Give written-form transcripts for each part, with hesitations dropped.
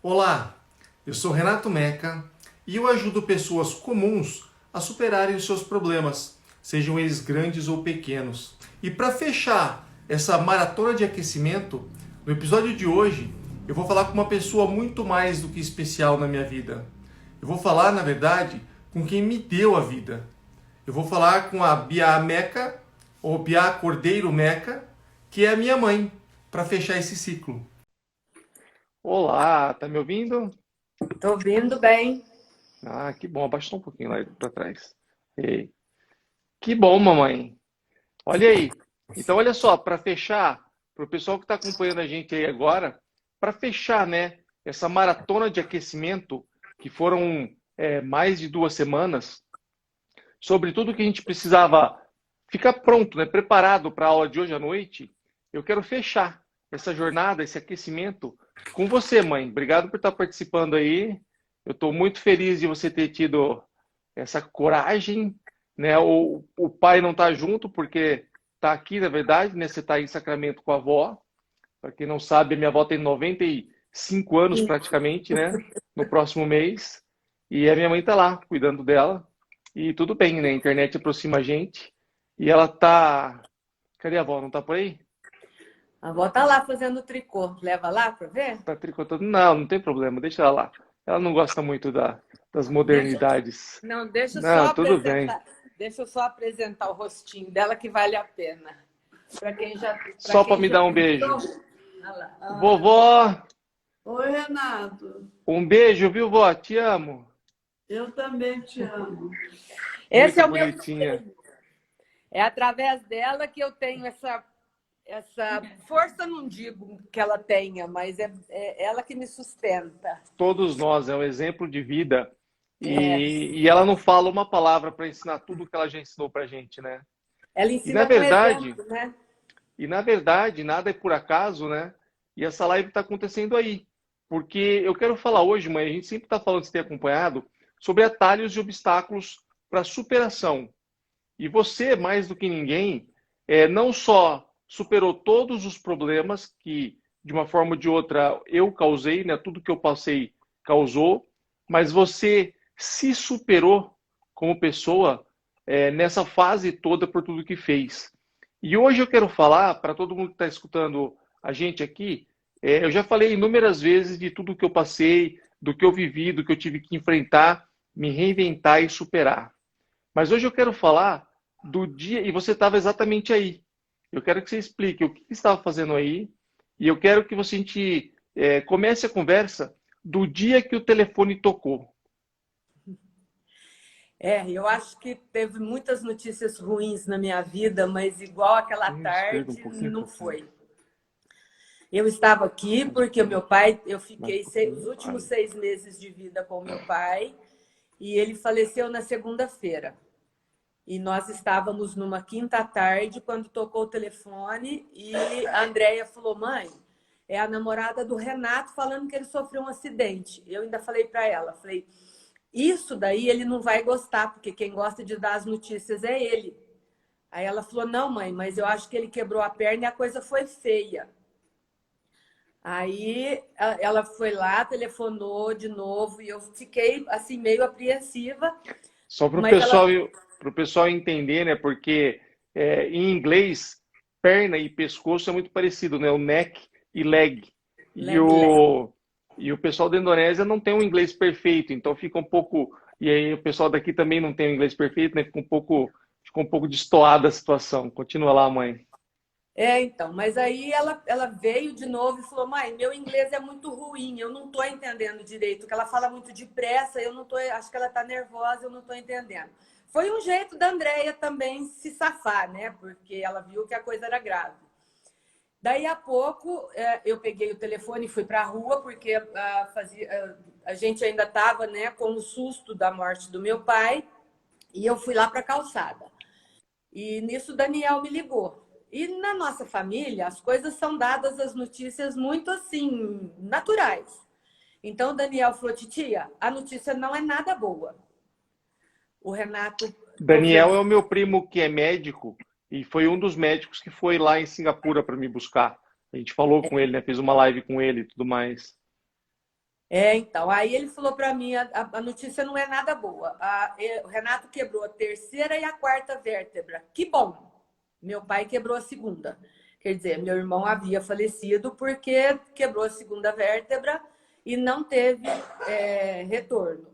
Olá, eu sou Renato Meca e eu ajudo pessoas comuns a superarem os seus problemas, sejam eles grandes ou pequenos. E para fechar essa maratona de aquecimento, no episódio de hoje eu vou falar com uma pessoa muito mais do que especial na minha vida. Eu vou falar, na verdade, com quem me deu a vida. Eu vou falar com a Bia Meca, ou Bia Cordeiro Meca, que é a minha mãe, para fechar esse ciclo. Olá, tá me ouvindo? Tô vindo bem. Ah, que bom. Abaixa um pouquinho lá para trás. Ei, que bom, mamãe. Olha aí. Então, olha só, para fechar, para o pessoal que está acompanhando a gente aí agora, para fechar, né, essa maratona de aquecimento, que foram mais de 2 semanas, sobre tudo que a gente precisava ficar pronto, né, preparado para a aula de hoje à noite, eu quero fechar essa jornada, esse aquecimento com você, mãe. Obrigado por estar participando aí. Eu estou muito feliz de você ter tido essa coragem, né? O pai não está junto porque está aqui, na verdade, né? Você está em Sacramento com a avó. Para quem não sabe, minha avó tem 95 anos praticamente, né? No próximo mês. E a minha mãe está lá, cuidando dela. E tudo bem, né? A internet aproxima a gente. E ela tá. Cadê a avó? Não tá por aí? A avó tá lá fazendo tricô. Leva lá para ver? Tá tricotando? Não, não tem problema, deixa ela lá. Ela não gosta muito das Deixa, modernidades. não, deixa eu só Não, tudo bem. apresentar. Deixa eu só apresentar o rostinho dela que vale a pena. Para Só para quem me já dar um pensou. beijo. Olha lá. Vovó, Oi, Renato. um beijo, viu, vó? Te amo. Eu também te amo. Esse Muito é o meu bonitinha. espelho. É através dela que eu tenho essa força, não digo que ela tenha, mas é ela que me sustenta. Todos nós, é um exemplo de vida. É. E ela não fala uma palavra para ensinar tudo que ela já ensinou pra gente, né? Ela E na ensina com verdade, exemplo, né? nada é por acaso, né? E essa live está acontecendo aí. Porque eu quero falar hoje, mãe, a gente sempre está falando, se tem acompanhado, sobre atalhos e obstáculos para superação. E você, mais do que ninguém, não só superou todos os problemas que, de uma forma ou de outra, eu causei, né? Tudo que eu passei causou, mas você se superou como pessoa nessa fase toda por tudo que fez. E hoje eu quero falar para todo mundo que está escutando a gente aqui. Eu já falei inúmeras vezes de tudo que eu passei, do que eu vivi, do que eu tive que enfrentar, me reinventar e superar. Mas hoje eu quero falar do dia, e você estava exatamente aí. Eu quero que você explique o que você estava fazendo aí, e eu quero que você a gente, comece a conversa do dia que o telefone tocou. Eu acho que teve muitas notícias ruins na minha vida, mas igual aquela Esquerda um tarde, pouquinho não para frente. foi. Eu estava aqui porque o meu pai, eu Mais um fiquei os pouquinho. últimos Aí. 6 meses de vida com o meu pai e ele faleceu na segunda-feira. E nós estávamos numa quinta tarde quando tocou o telefone e a Andréia falou: mãe, é a namorada do Renato falando que ele sofreu um acidente. Eu ainda falei para ela, falei, isso daí ele não vai gostar, porque quem gosta de dar as notícias é ele. Aí ela falou, não, mãe, mas eu acho que ele quebrou a perna e a coisa foi feia. Aí ela foi lá, telefonou de novo e eu fiquei assim meio apreensiva, Só mas ela para o pessoal entender, né? Porque em inglês, perna e pescoço é muito parecido, né? O neck e leg. E leg leg. o pessoal da Indonésia não tem um inglês perfeito, então fica um pouco. E aí o pessoal daqui também não tem um inglês perfeito, né? Fica um pouco destoada a situação. Continua lá, mãe. Então, mas aí ela veio de novo e falou, mãe, meu inglês é muito ruim, eu não estou entendendo direito, que ela fala muito depressa, eu não tô, acho que ela está nervosa, eu não estou entendendo. Foi um jeito da Andréia também se safar, né? Porque ela viu que a coisa era grave. Daí a pouco eu peguei o telefone e fui para a rua, porque a gente ainda estava, né, com o susto da morte do meu pai, e eu fui lá para a calçada. E nisso o Daniel me ligou. E na nossa família, as coisas são dadas, as notícias muito assim, naturais. Então o Daniel falou, titia, a notícia não é nada boa. O Renato Daniel é o conversou. meu primo que é médico e foi um dos médicos que foi lá em Singapura para me buscar. A gente falou com ele, né? Fez uma live com ele e tudo mais. Então, aí ele falou para mim, a notícia não é nada boa. O Renato quebrou a terceira e a quarta vértebra. Que bom! Meu pai quebrou a segunda. Quer dizer, meu irmão havia falecido porque quebrou a segunda vértebra e não teve retorno.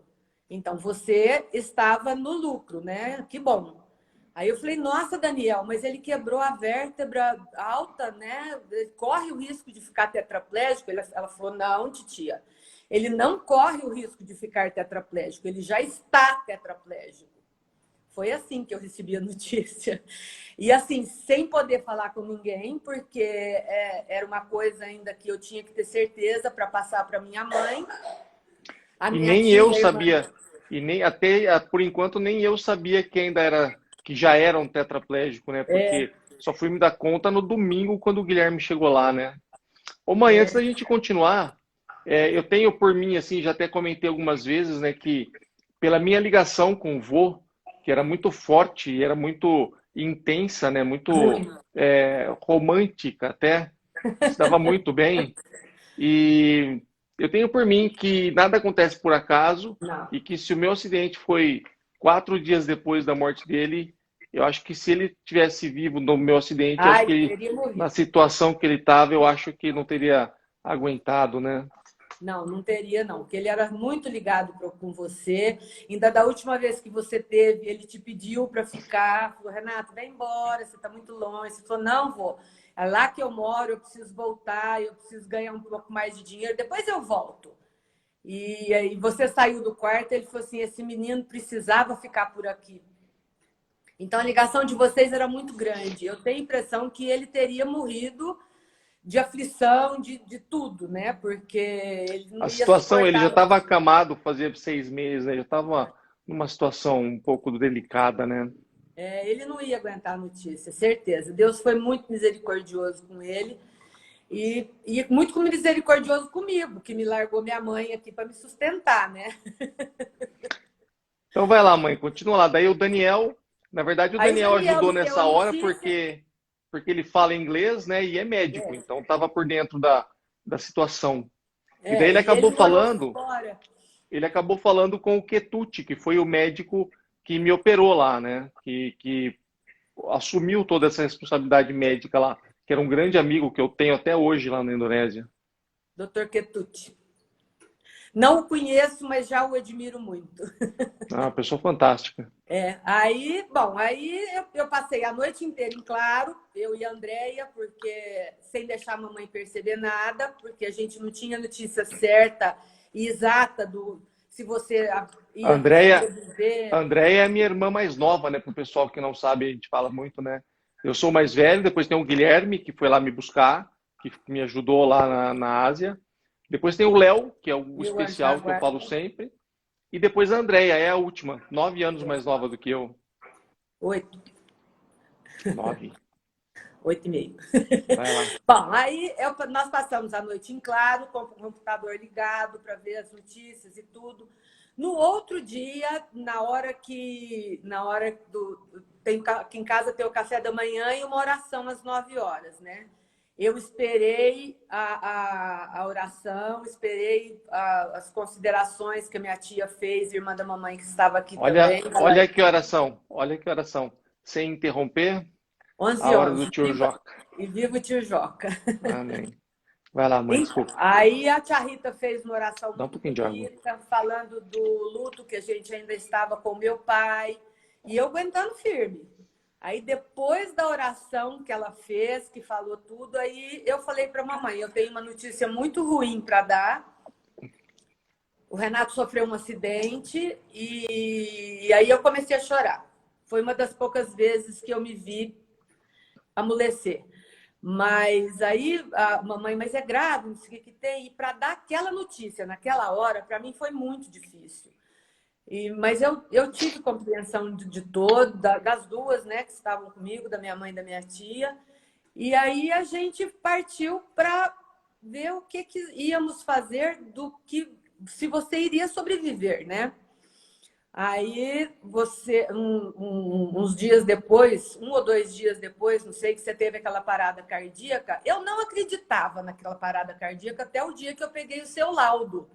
Então, você estava no lucro, né? Que bom. Aí eu falei, nossa, Daniel, mas ele quebrou a vértebra alta, né? Corre o risco de ficar tetraplégico? Ela falou, não, titia. Ele não corre o risco de ficar tetraplégico, ele já está tetraplégico. Foi assim que eu recebi a notícia. E assim, sem poder falar com ninguém, porque era uma coisa ainda que eu tinha que ter certeza para passar para minha mãe. A E minha nem tia, eu a irmã... sabia, e nem até por enquanto nem eu sabia que ainda era, que já era um tetraplégico, né? Porque só fui me dar conta no domingo quando o Guilherme chegou lá, né? Ô mãe, antes da gente continuar, eu tenho por mim, assim, já até comentei algumas vezes, né, que pela minha ligação com o vô, que era muito forte e era muito intensa, né, muito romântica até, se dava muito bem. E eu tenho por mim que nada acontece por acaso Não. e que se o meu acidente foi 4 dias depois da morte dele, eu acho que se ele tivesse vivo no meu acidente, eu acho Ai, que teria na morrido. situação que ele estava, eu acho que não teria aguentado, né? Não, não teria, não, porque ele era muito ligado com você. Ainda da última vez que você teve, ele te pediu para ficar, falou, Renato, vai embora, você está muito longe. Você falou, não, vou. É lá que eu moro, eu preciso voltar, eu preciso ganhar um pouco mais de dinheiro, depois eu volto. E aí você saiu do quarto, ele falou assim, esse menino precisava ficar por aqui. Então a ligação de vocês era muito grande. Eu tenho a impressão que ele teria morrido de aflição, de tudo, né? Porque ele A não ia situação, ele já suportar. estava acamado fazia 6 meses, né? Já estava numa situação um pouco delicada, né? Ele não ia aguentar a notícia, certeza. Deus foi muito misericordioso com ele e muito misericordioso comigo, que me largou minha mãe aqui para me sustentar, né? Então vai lá, mãe, continua lá. Daí o Daniel, na verdade o Aí o Daniel Daniel ajudou me deu a nessa hora notícia. porque ele fala inglês, né? E é médico, É, então estava por dentro da situação. E daí ele e ele acabou morou falando, fora. ele acabou falando com o Ketuti, que foi o médico que me operou lá, né? Que assumiu toda essa responsabilidade médica lá, que era um grande amigo que eu tenho até hoje lá na Indonésia. Dr. Ketuti. Não o conheço, mas já o admiro muito. Ah, uma pessoa fantástica. Aí, bom, aí eu passei a noite inteira em claro, eu e a Andréia, porque sem deixar a mamãe perceber nada, porque a gente não tinha notícia certa e exata do se você A ia Andrea, a sobreviver. Andrea é minha irmã mais nova, né? Para o pessoal que não sabe, a gente fala muito, né? Eu sou o mais velho, depois tem o Guilherme, que foi lá me buscar, que me ajudou lá na Ásia. Depois tem o Léo, que é o 1000 anos na especial que eu falo guarda. sempre. E depois a Andrea, é a última, 9 anos mais nova do que eu. 8, 9. 8 e meio. Vai lá. Bom, aí nós passamos a noite em claro, com o computador ligado para ver as notícias e tudo. No outro dia, aqui em casa tem o café da manhã e uma oração às 9 horas, né? Eu esperei a oração, esperei as considerações que a minha tia fez, irmã da mamãe que estava aqui também. Olha que oração, olha que oração. Sem interromper, a 11 hora horas. do tio Joca. E viva o tio Joca. Amém. Vai lá, mãe, Então, desculpa. aí a tia Rita fez uma oração Dá um muito pouquinho de água. bonita, falando do luto que a gente ainda estava com meu pai, e eu aguentando firme. Aí depois da oração que ela fez, que falou tudo, aí eu falei para a mamãe, eu tenho uma notícia muito ruim para dar. O Renato sofreu um acidente e aí eu comecei a chorar. Foi uma das poucas vezes que eu me vi amolecer. Mas aí a mamãe, mas é grave, não sei o que tem. E para dar aquela notícia naquela hora, para mim foi muito difícil. Mas eu tive compreensão de das duas, né, que estavam comigo, da minha mãe e da minha tia. E aí a gente partiu para ver o que íamos fazer, se você iria sobreviver, né? Aí você, uns dias depois, 1 ou 2 dias depois, não sei, que você teve aquela parada cardíaca, eu não acreditava naquela parada cardíaca até o dia que eu peguei o seu laudo.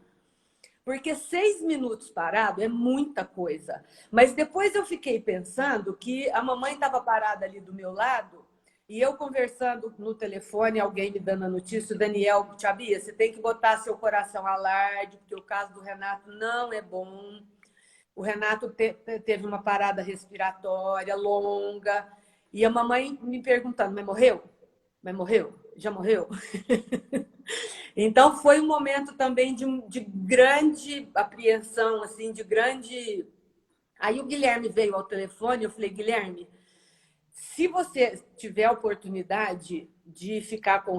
Porque 6 minutos parado é muita coisa. Mas depois eu fiquei pensando que a mamãe estava parada ali do meu lado e eu conversando no telefone, alguém me dando a notícia, o Daniel, Tchabia, você tem que botar seu coração alarde, porque o caso do Renato não é bom. O Renato teve uma parada respiratória longa. E a mamãe me perguntando, mas morreu? Mas morreu? Já morreu? Então, foi um momento também de grande apreensão, assim, de grande... Aí o Guilherme veio ao telefone, eu falei, Guilherme, se você tiver a oportunidade de ficar com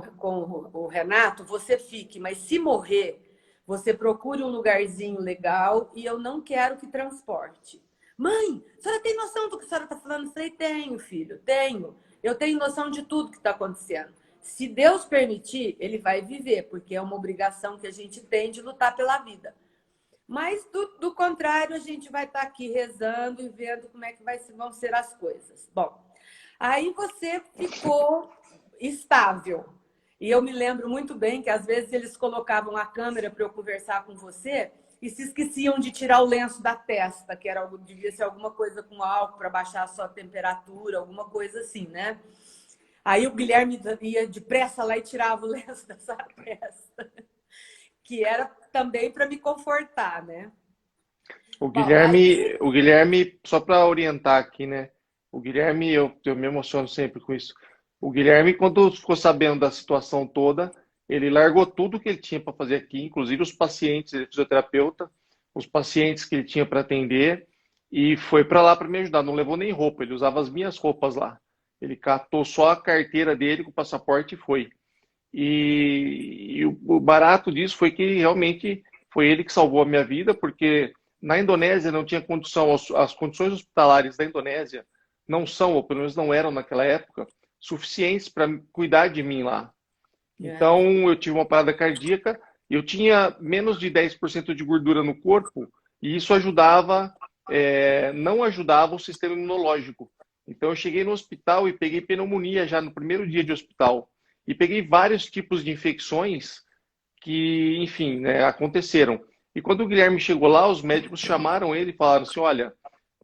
o Renato, você fique, mas se morrer, você procure um lugarzinho legal e eu não quero que transporte. Mãe, a senhora tem noção do que a senhora está falando? Eu falei, tenho, filho, tenho. Eu tenho noção de tudo que está acontecendo. Se Deus permitir, ele vai viver, porque é uma obrigação que a gente tem de lutar pela vida. Mas, do contrário, a gente vai estar aqui rezando e vendo como é que vão ser as coisas. Bom, aí você ficou estável. E eu me lembro muito bem que, às vezes, eles colocavam a câmera para eu conversar com você e se esqueciam de tirar o lenço da testa, que devia ser alguma coisa com álcool para baixar a sua temperatura, alguma coisa assim, né? Aí o Guilherme ia depressa lá e tirava o lenço da sua testa, que era também para me confortar, né? Bom, aí... O Guilherme, só para orientar aqui, né? O Guilherme, eu me emociono sempre com isso. O Guilherme, quando ficou sabendo da situação toda, ele largou tudo que ele tinha para fazer aqui, inclusive os pacientes, ele é fisioterapeuta, os pacientes que ele tinha para atender, e foi para lá para me ajudar. Não levou nem roupa, ele usava as minhas roupas lá. Ele catou só a carteira dele com o passaporte e foi. E o barato disso foi que realmente foi ele que salvou a minha vida, porque na Indonésia não tinha condição, as condições hospitalares da Indonésia não são, ou pelo menos não eram naquela época, suficientes para cuidar de mim lá. Então eu tive uma parada cardíaca, eu tinha menos de 10% de gordura no corpo, e isso não ajudava o sistema imunológico. Então eu cheguei no hospital e peguei pneumonia já no primeiro dia de hospital. E peguei vários tipos de infecções que, enfim, né, aconteceram. E quando o Guilherme chegou lá, os médicos chamaram ele e falaram assim, olha,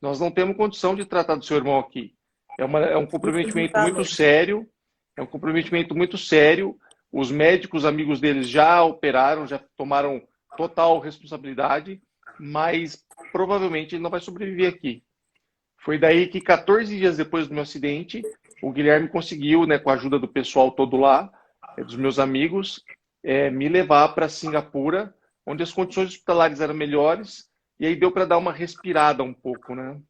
nós não temos condição de tratar do seu irmão aqui. É um comprometimento muito sério, é um comprometimento muito sério. Os médicos, amigos deles, já operaram, já tomaram total responsabilidade, mas provavelmente ele não vai sobreviver aqui. Foi daí que 14 dias depois do meu acidente, o Guilherme conseguiu, né, com a ajuda do pessoal todo lá, dos meus amigos, me levar para Singapura, onde as condições hospitalares eram melhores, e aí deu para dar uma respirada um pouco, né?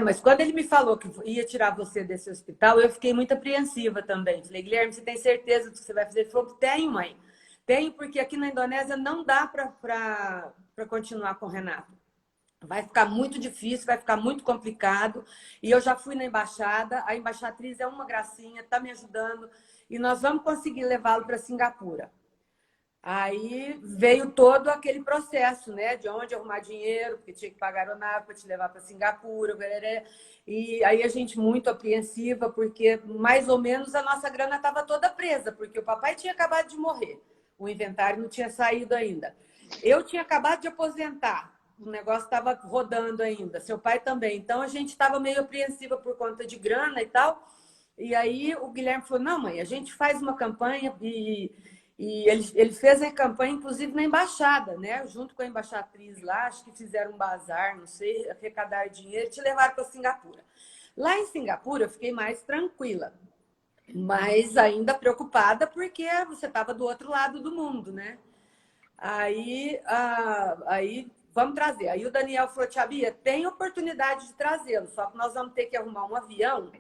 Mas quando ele me falou que ia tirar você desse hospital, eu fiquei muito apreensiva também. Falei, Guilherme, você tem certeza do que você vai fazer? Ele falou, tenho, mãe. Tenho, porque aqui na Indonésia não dá para continuar com o Renato. Vai ficar muito difícil, vai ficar muito complicado. E eu já fui na embaixada, a embaixatriz é uma gracinha, está me ajudando, e nós vamos conseguir levá-lo para Singapura. Aí veio todo aquele processo, né? De onde arrumar dinheiro, porque tinha que pagar aeronave para te levar para Singapura. E aí a gente muito apreensiva, porque mais ou menos a nossa grana estava toda presa, porque o papai tinha acabado de morrer. O inventário não tinha saído ainda. Eu tinha acabado de aposentar. O negócio estava rodando ainda. Seu pai também. Então, a gente estava meio apreensiva por conta de grana e tal. E aí, o Guilherme falou, não, mãe, a gente faz uma campanha e ele fez a campanha, inclusive, na embaixada, né? Junto com a embaixatriz lá, acho que fizeram um bazar, não sei, arrecadaram dinheiro e te levaram para Singapura. Lá em Singapura, eu fiquei mais tranquila, mas ainda preocupada porque você estava do outro lado do mundo, né? Aí vamos trazer. Aí o Daniel falou, Tia Bia, tem oportunidade de trazê-lo, só que nós vamos ter que arrumar um avião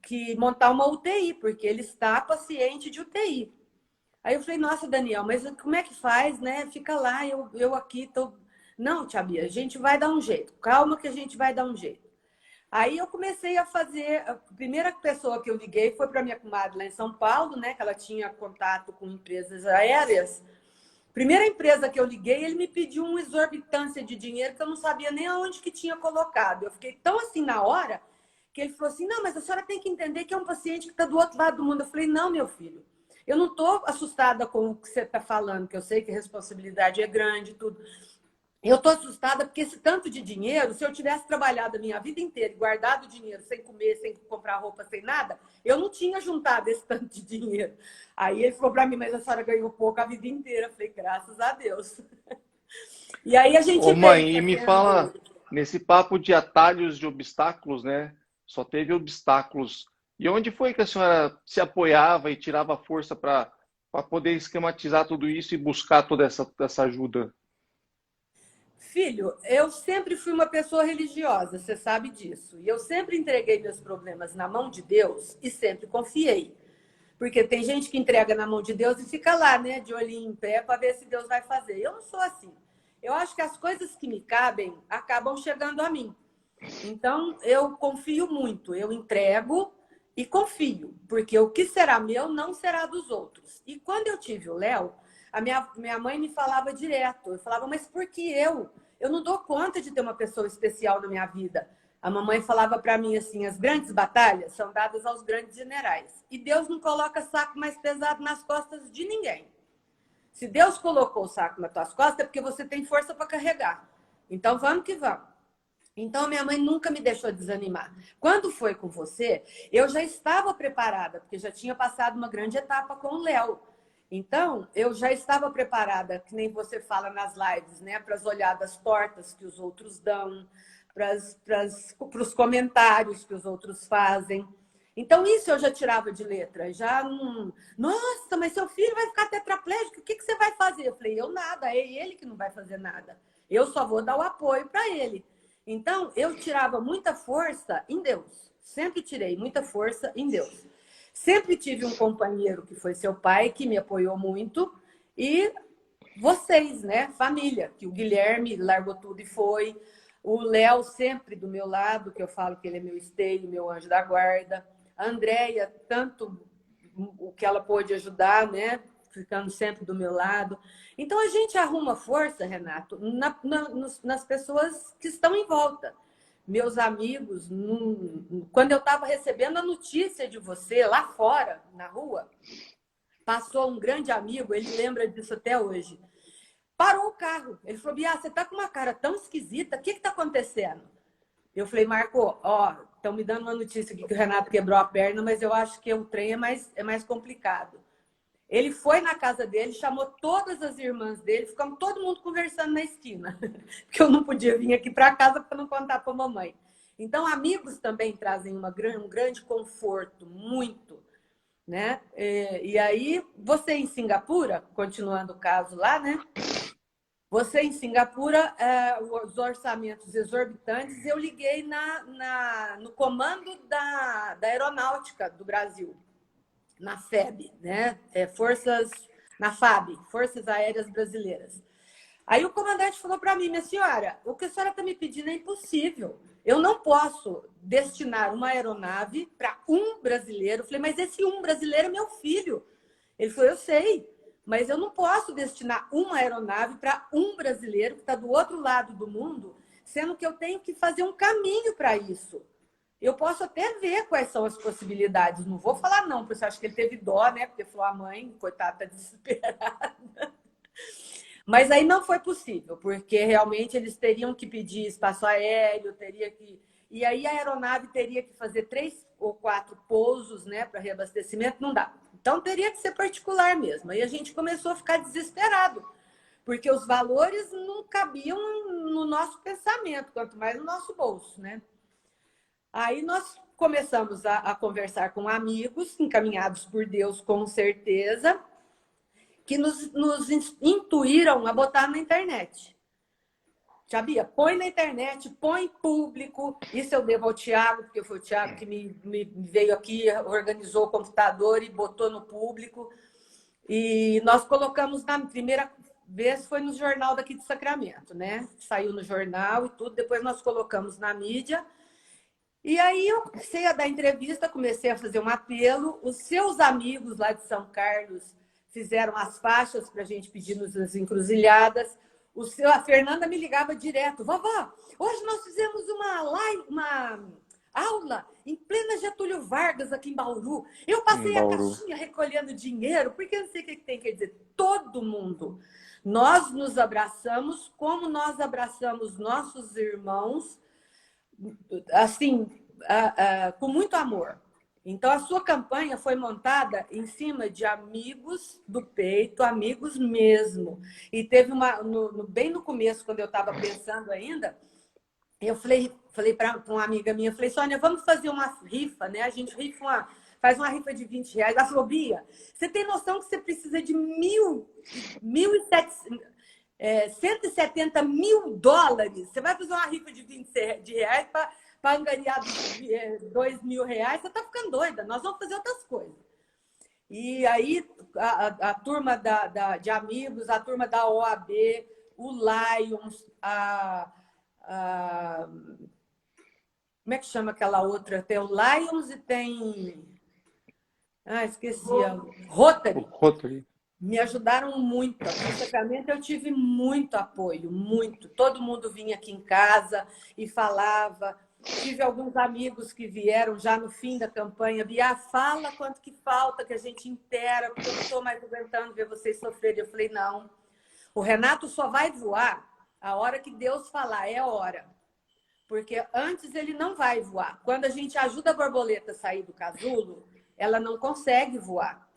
que montar uma UTI, porque ele está paciente de UTI. Aí eu falei, nossa, Daniel, mas como é que faz, né? Fica lá, eu aqui tô... Não, Tia Bia, a gente vai dar um jeito. Calma que a gente vai dar um jeito. Aí eu comecei a fazer... A primeira pessoa que eu liguei foi para minha comadre lá em São Paulo, né? Que ela tinha contato com empresas aéreas. Primeira empresa que eu liguei, ele me pediu uma exorbitância de dinheiro que eu não sabia nem aonde que tinha colocado. Eu fiquei tão assim na hora que ele falou assim, não, mas a senhora tem que entender que é um paciente que está do outro lado do mundo. Eu falei, não, meu filho, Eu não estou assustada com o que você está falando, que eu sei que a responsabilidade é grande e tudo. Eu estou assustada porque esse tanto de dinheiro, se eu tivesse trabalhado a minha vida inteira e guardado dinheiro sem comer, sem comprar roupa, sem nada, eu não tinha juntado esse tanto de dinheiro. Aí ele falou para mim, mas a senhora ganhou pouco a vida inteira. Eu falei, graças a Deus. E aí a gente Ô veio mãe, e me fazendo... fala, nesse papo de atalhos de obstáculos, né? Só teve obstáculos. E onde foi que a senhora se apoiava e tirava força para poder esquematizar tudo isso e buscar toda essa ajuda? Filho, eu sempre fui uma pessoa religiosa, você sabe disso. E eu sempre entreguei meus problemas na mão de Deus e sempre confiei. Porque tem gente que entrega na mão de Deus e fica lá, né, de olhinho em pé, para ver se Deus vai fazer. Eu não sou assim. Eu acho que as coisas que me cabem acabam chegando a mim. Então, eu confio muito. Eu entrego e confio. Porque o que será meu não será dos outros. E quando eu tive o Léo, a minha mãe me falava direto. Eu falava, mas por que eu? Eu não dou conta de ter uma pessoa especial na minha vida. A mamãe falava para mim assim, as grandes batalhas são dadas aos grandes generais. E Deus não coloca saco mais pesado nas costas de ninguém. Se Deus colocou o saco nas tuas costas, é porque você tem força para carregar. Então, vamos que vamos. Então, minha mãe nunca me deixou desanimar. Quando foi com você, eu já estava preparada, porque já tinha passado uma grande etapa com o Léo. Então, eu já estava preparada, que nem você fala nas lives, né? Para as olhadas tortas que os outros dão, para os comentários que os outros fazem. Então, isso eu já tirava de letra. Já não... Nossa, mas seu filho vai ficar tetraplégico, o que você vai fazer? Eu falei, eu nada, é ele que não vai fazer nada. Eu só vou dar o apoio para ele. Então, eu tirava muita força em Deus. Sempre tirei muita força em Deus. Sempre tive um companheiro que foi seu pai, que me apoiou muito. E vocês, né? Família, que o Guilherme largou tudo e foi. O Léo sempre do meu lado, que eu falo que ele é meu esteio, meu anjo da guarda. A Andréia, tanto o que ela pôde ajudar, né? Ficando sempre do meu lado. Então, a gente arruma força, Renato, nas pessoas que estão em volta. Meus amigos, quando eu estava recebendo a notícia de você lá fora, na rua, passou um grande amigo, ele lembra disso até hoje. Parou o carro. Ele falou, Bia, você está com uma cara tão esquisita, o que está acontecendo? Eu falei, Marco, ó, estão me dando uma notícia aqui que o Renato quebrou a perna, mas eu acho que o trem é mais complicado. Ele foi na casa dele, chamou todas as irmãs dele, ficamos todo mundo conversando na esquina, porque eu não podia vir aqui para casa para não contar para a mamãe. Então, amigos também trazem um grande conforto, muito, né? E aí, você em Singapura, continuando o caso lá, né? Você em Singapura, os orçamentos exorbitantes, eu liguei no comando da Aeronáutica do Brasil, na FEB, né? Na FAB, Forças Aéreas Brasileiras. Aí o comandante falou para mim, minha senhora, o que a senhora está me pedindo é impossível. Eu não posso destinar uma aeronave para um brasileiro. Eu falei, mas esse um brasileiro é meu filho. Ele falou, eu sei, mas eu não posso destinar uma aeronave para um brasileiro que está do outro lado do mundo, sendo que eu tenho que fazer um caminho para isso. Eu posso até ver quais são as possibilidades. Não vou falar não, porque eu acho que ele teve dó, né? Porque falou, a mãe, coitada, está desesperada. Mas aí não foi possível, porque realmente eles teriam que pedir espaço aéreo, teria que... E aí a aeronave teria que fazer 3 ou 4 pousos, né, para reabastecimento, não dá. Então teria que ser particular mesmo. Aí a gente começou a ficar desesperado, porque os valores não cabiam no nosso pensamento, quanto mais no nosso bolso, né? Aí nós começamos a conversar com amigos, encaminhados por Deus, com certeza, que nos intuíram a botar na internet. Sabia? Põe na internet, põe público. Isso eu devo ao Tiago, porque foi o Tiago que me veio aqui, organizou o computador e botou no público. E nós colocamos na primeira vez, foi no jornal daqui de Sacramento, né? Saiu no jornal e tudo, depois nós colocamos na mídia. E aí eu comecei a dar entrevista, comecei a fazer um apelo. Os seus amigos lá de São Carlos fizeram as faixas para a gente pedir nas encruzilhadas. A Fernanda me ligava direto. Vovó, hoje nós fizemos uma aula em plena Getúlio Vargas, aqui em Bauru. Eu passei a caixinha recolhendo dinheiro, porque eu não sei o que tem que dizer. Todo mundo. Nós nos abraçamos como nós abraçamos nossos irmãos, assim, com muito amor. Então, a sua campanha foi montada em cima de amigos do peito, amigos mesmo. E teve bem no começo, quando eu estava pensando ainda, eu falei para uma amiga minha, falei, Sônia, vamos fazer uma rifa, né? A gente faz uma rifa de R$20. Ela falou, Bia, você tem noção que você precisa de 170 mil dólares? Você vai fazer uma rifa de R$20 para angariar R$2.000? Você está ficando doida, nós vamos fazer outras coisas. E aí, a turma de amigos, a turma da OAB, o Lions, como é que chama aquela outra? Tem o Lions e tem... esqueci. Rotary. Me ajudaram muito. No Sacramento eu tive muito apoio, muito. Todo mundo vinha aqui em casa e falava. Tive alguns amigos que vieram já no fim da campanha. Bia, fala quanto que falta, que a gente inteira, porque eu não estou mais aguentando ver vocês sofrerem. Eu falei, não. O Renato só vai voar a hora que Deus falar, é hora. Porque antes ele não vai voar. Quando a gente ajuda a borboleta a sair do casulo, ela não consegue voar.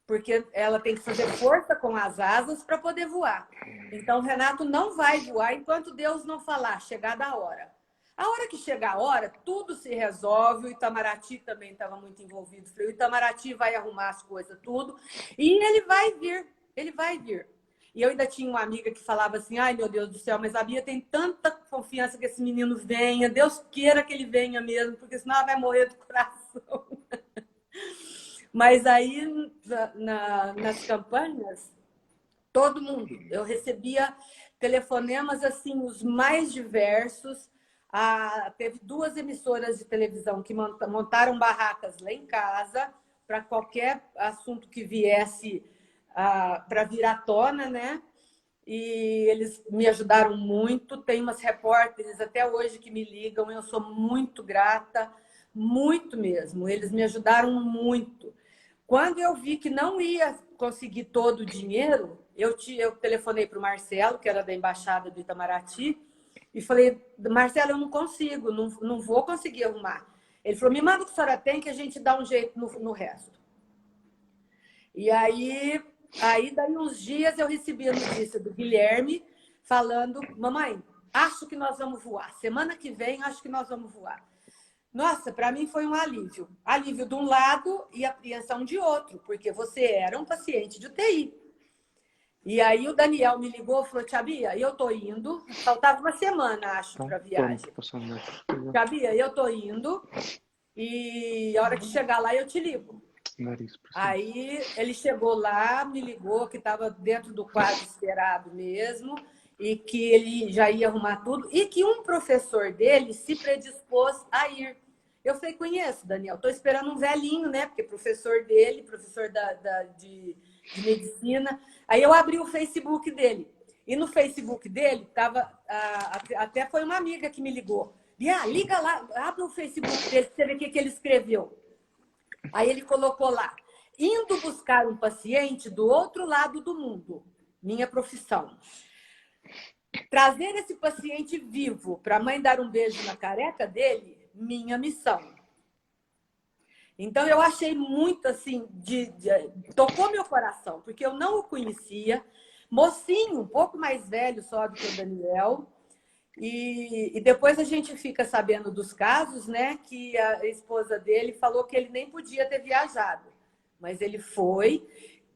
Porque ela tem que fazer força com as asas para poder voar. Então, o Renato não vai voar enquanto Deus não falar, chegada a hora. A hora que chegar a hora, tudo se resolve. O Itamaraty também estava muito envolvido. Falei, o Itamaraty vai arrumar as coisas, tudo. E ele vai vir. Ele vai vir. E eu ainda tinha uma amiga que falava assim, ai, meu Deus do céu, mas a Bia tem tanta confiança que esse menino venha. Deus queira que ele venha mesmo, porque senão ela vai morrer do coração. Mas aí, nas campanhas, todo mundo, eu recebia telefonemas, assim, os mais diversos. Teve 2 emissoras de televisão que montaram barracas lá em casa para qualquer assunto que viesse para vir à tona, né? E eles me ajudaram muito. Tem umas repórteres até hoje que me ligam, eu sou muito grata, muito mesmo. Eles me ajudaram muito. Quando eu vi que não ia conseguir todo o dinheiro, eu telefonei para o Marcelo, que era da Embaixada do Itamaraty, e falei, Marcelo, eu não consigo, não vou conseguir arrumar. Ele falou, me manda o que a senhora tem que a gente dá um jeito no resto. E aí, daí uns dias, eu recebi a notícia do Guilherme falando, mamãe, acho que nós vamos voar. Semana que vem, acho que nós vamos voar. Nossa, para mim foi um alívio. Alívio de um lado e apreensão de outro, porque você era um paciente de UTI. E aí o Daniel me ligou e falou, Tia Bia, eu tô indo. Faltava uma semana, acho, para a viagem. Tia Bia, eu tô indo. E a hora que chegar lá, eu te ligo. Aí ele chegou lá, me ligou, que estava dentro do quadro esperado mesmo, e que ele já ia arrumar tudo, e que um professor dele se predispôs a ir. Eu falei, conheço, Daniel, estou esperando um velhinho, né? Porque professor dele, professor de medicina. Aí eu abri o Facebook dele. E no Facebook dele, até foi uma amiga que me ligou. Liga lá, abre o Facebook dele, pra você ver o que ele escreveu. Aí ele colocou lá, indo buscar um paciente do outro lado do mundo, minha profissão. Trazer esse paciente vivo para a mãe dar um beijo na careca dele, minha missão. Então, eu achei muito assim, tocou meu coração, porque eu não o conhecia. Mocinho, um pouco mais velho só do que o Daniel. E depois a gente fica sabendo dos casos, né? Que a esposa dele falou que ele nem podia ter viajado. Mas ele foi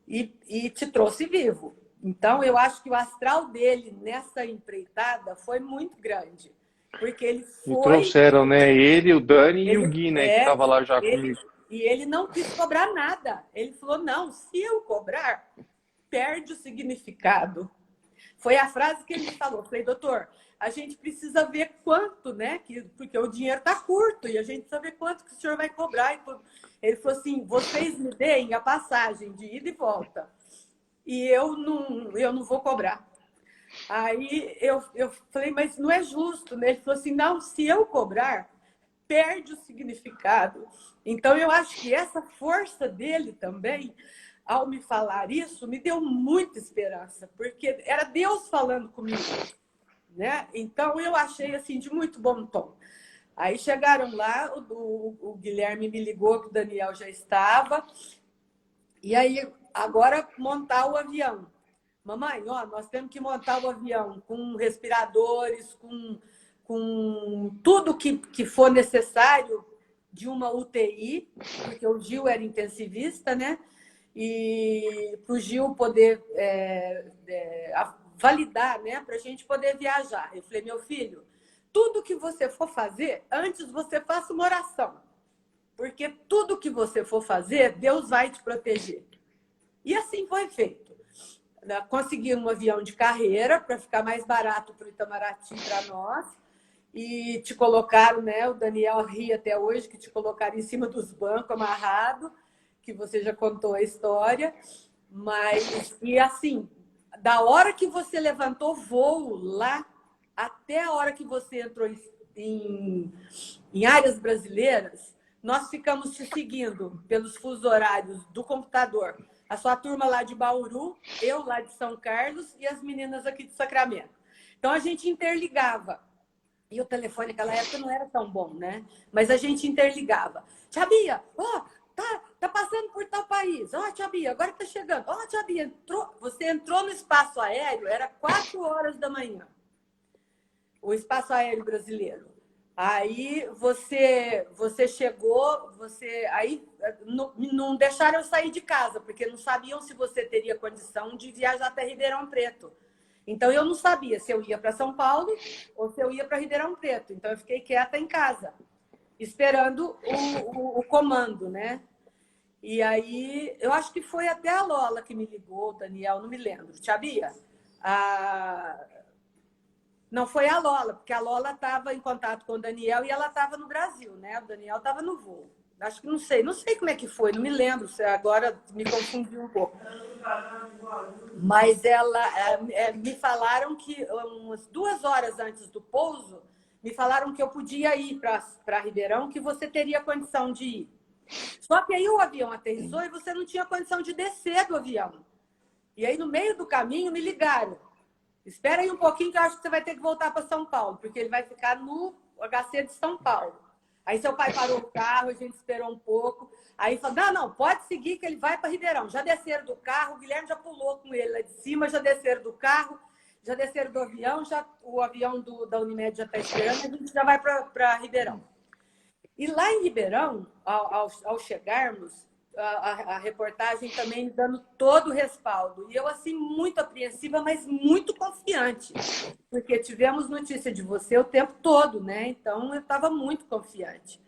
e te trouxe vivo. Então, eu acho que o astral dele nessa empreitada foi muito grande. Porque ele foi... E trouxeram, né? Ele, o Dani e o Gui, né? Que estava lá já comigo. E ele não quis cobrar nada. Ele falou, não, se eu cobrar, perde o significado. Foi a frase que ele me falou. Eu falei, doutor, a gente precisa ver quanto, né? Porque o dinheiro está curto e a gente precisa ver quanto que o senhor vai cobrar. Ele falou assim, vocês me deem a passagem de ida e volta. E eu não vou cobrar. Aí eu falei, mas não é justo, né? Ele falou assim, não, se eu cobrar, perde o significado. Então, eu acho que essa força dele também, ao me falar isso, me deu muita esperança, porque era Deus falando comigo, né? Então, eu achei assim de muito bom tom. Aí chegaram lá, o Guilherme me ligou que o Daniel já estava, e aí agora montar o avião. Mamãe, ó, nós temos que montar o avião com respiradores, com tudo que for necessário de uma UTI, porque o Gil era intensivista, né? E para o Gil poder validar, né? Para a gente poder viajar. Eu falei, meu filho, tudo que você for fazer, antes você faça uma oração. Porque tudo que você for fazer, Deus vai te proteger. E assim foi feito. Consegui um avião de carreira para ficar mais barato para o Itamaraty para nós. E te colocaram, né? O Daniel ri até hoje, que te colocaram em cima dos bancos, amarrado, que você já contou a história. Mas, e assim, da hora que você levantou voo lá, até a hora que você entrou em áreas brasileiras, nós ficamos te seguindo pelos fusos horários do computador. A sua turma lá de Bauru, eu lá de São Carlos e as meninas aqui de Sacramento. Então, a gente interligava. E o telefone naquela época não era tão bom, né? Mas a gente interligava. Tia Bia, ó, tá passando por tal país. Ó, tia Bia, agora tá chegando. Ó, tia Bia, você entrou no espaço aéreo, era 4 horas da manhã. O espaço aéreo brasileiro. Aí você chegou, aí não deixaram eu sair de casa, porque não sabiam se você teria condição de viajar até Ribeirão Preto. Então, eu não sabia se eu ia para São Paulo ou se eu ia para Ribeirão Preto. Então, eu fiquei quieta em casa, esperando o comando, né? E aí, eu acho que foi até a Lola que me ligou, Daniel, não me lembro. Tia Bia, não foi a Lola, porque a Lola estava em contato com o Daniel e ela estava no Brasil, né? O Daniel estava no voo. Acho que não sei como é que foi, não me lembro, agora me confundi um pouco. Mas me falaram que umas 2 horas antes do pouso, me falaram que eu podia ir para Ribeirão, que você teria condição de ir. Só que aí o avião aterrissou e você não tinha condição de descer do avião. E aí, no meio do caminho, me ligaram. Espera aí um pouquinho que eu acho que você vai ter que voltar para São Paulo, porque ele vai ficar no HC de São Paulo. Aí seu pai parou o carro, a gente esperou um pouco. Aí falou, não, pode seguir que ele vai para Ribeirão. Já desceram do carro, o Guilherme já pulou com ele lá de cima, já desceram do carro, já desceram do avião, o avião da Unimed já está esperando, a gente já vai para Ribeirão. E lá em Ribeirão, ao chegarmos, a reportagem também dando todo o respaldo. E eu, assim, muito apreensiva, mas muito confiante. Porque tivemos notícia de você o tempo todo, né? Então, eu estava muito confiante.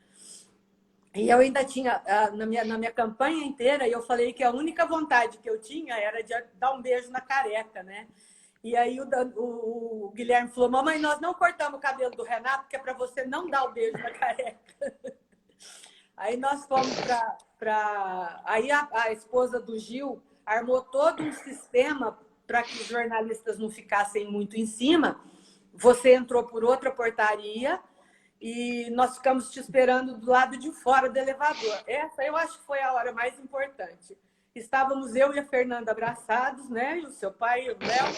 E eu ainda tinha, na minha campanha inteira, eu falei que a única vontade que eu tinha era de dar um beijo na careca, né? E aí o Guilherme falou, mamãe, nós não cortamos o cabelo do Renato, que é para você não dar o beijo na careca. Aí nós fomos para... Aí a esposa do Gil armou todo um sistema para que os jornalistas não ficassem muito em cima. Você entrou por outra portaria e nós ficamos te esperando do lado de fora do elevador. Essa eu acho que foi a hora mais importante. Estávamos eu e a Fernanda abraçados, né? E o seu pai e o Léo.